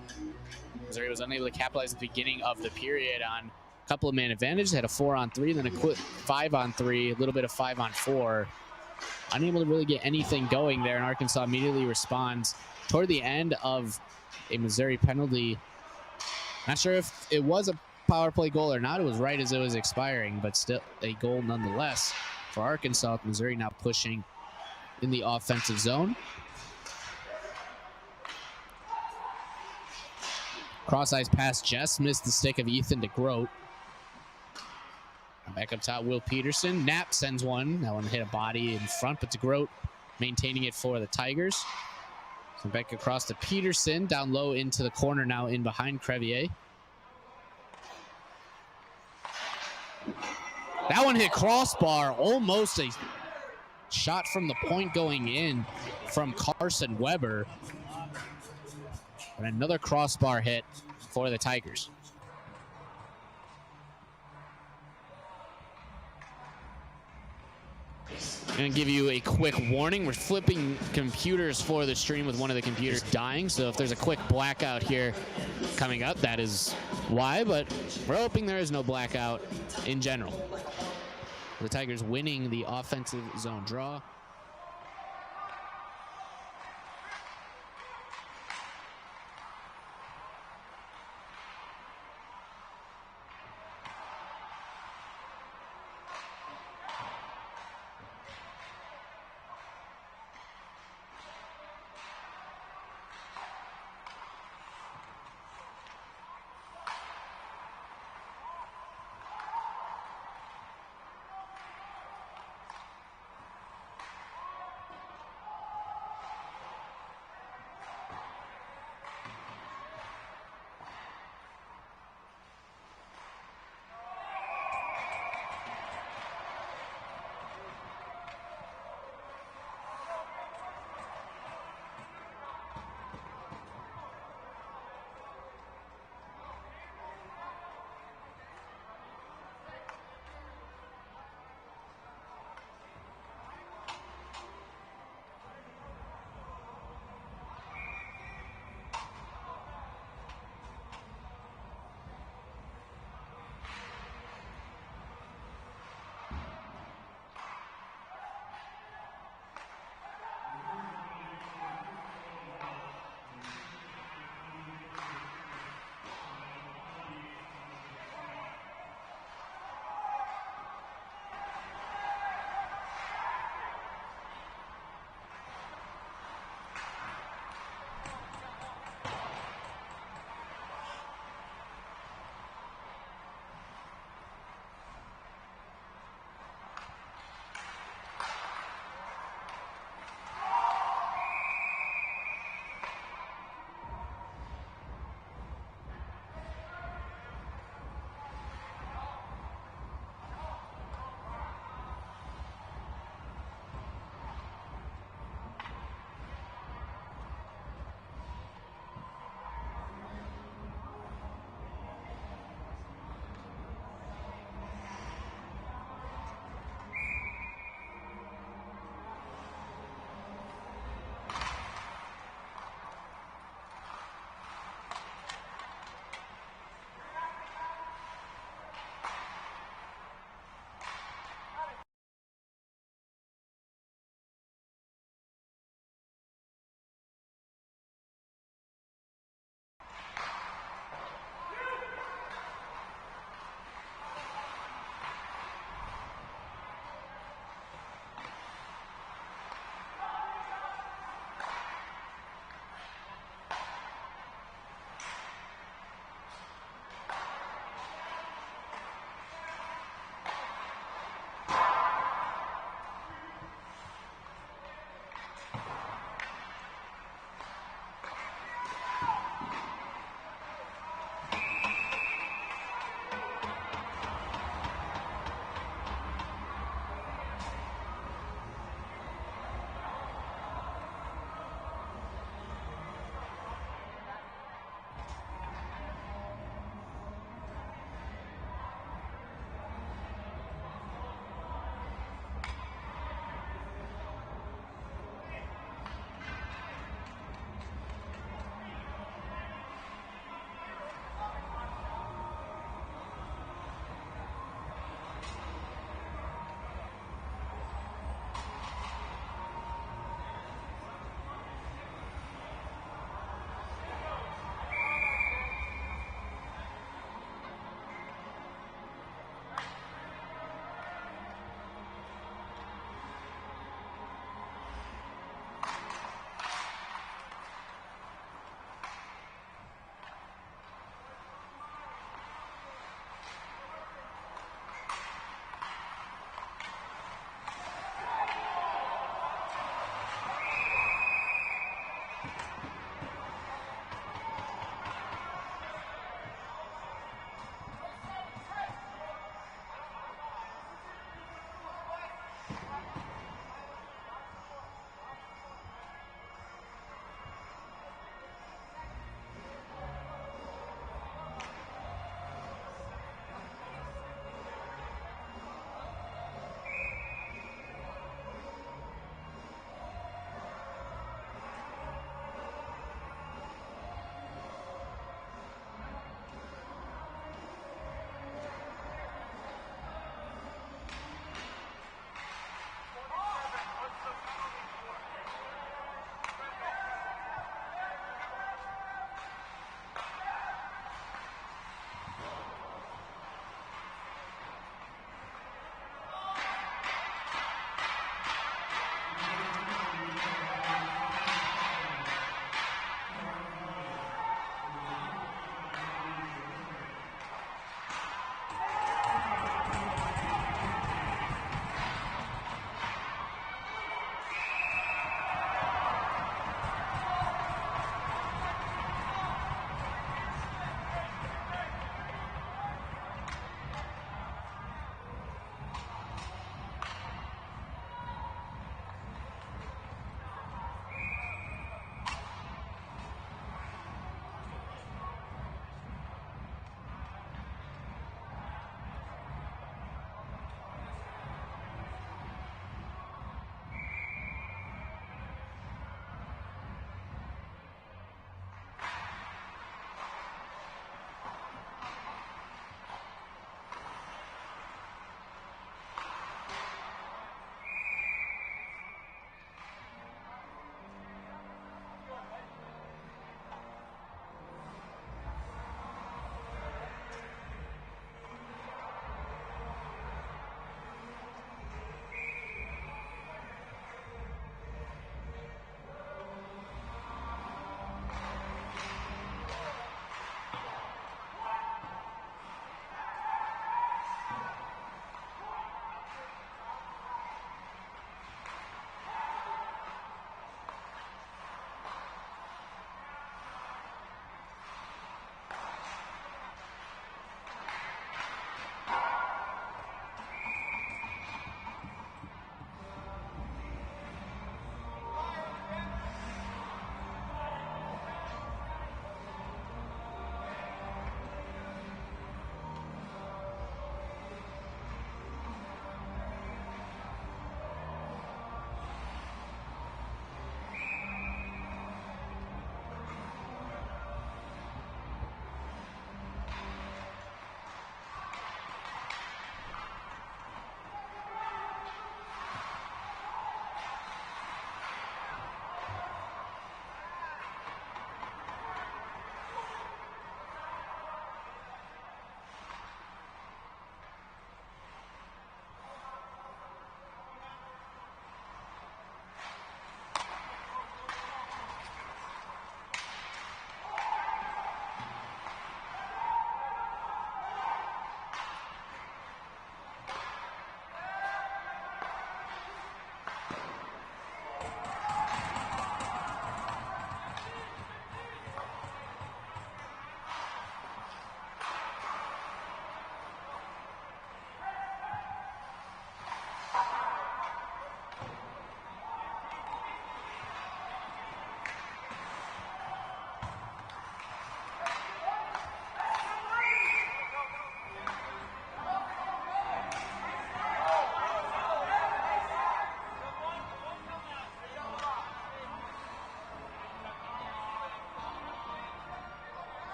Missouri was unable to capitalize at the beginning of the period on a couple of man advantages. Had a 4-on-3, then a quick 5-on-3, a little bit of 5-on-4. Unable to really get anything going there, and Arkansas immediately responds toward the end of a Missouri penalty. Not sure if it was a power play goal or not. It was right as it was expiring, but still a goal nonetheless for Arkansas. Missouri now pushing in the offensive zone. Cross-ice pass just missed the stick of Ethan DeGroat. Back up top, Will Peterson. Knapp sends one. That one hit a body in front, but DeGroat maintaining it for the Tigers. So back across to Peterson, down low into the corner now in behind Crevier. That one hit crossbar, almost a shot from the point going in from Carson Weber. And another crossbar hit for the Tigers. I'm going to give you a quick warning. We're flipping computers for the stream with one of the computers dying. So if there's a quick blackout here coming up, that is why. But we're hoping there is no blackout in general. The Tigers winning the offensive zone draw.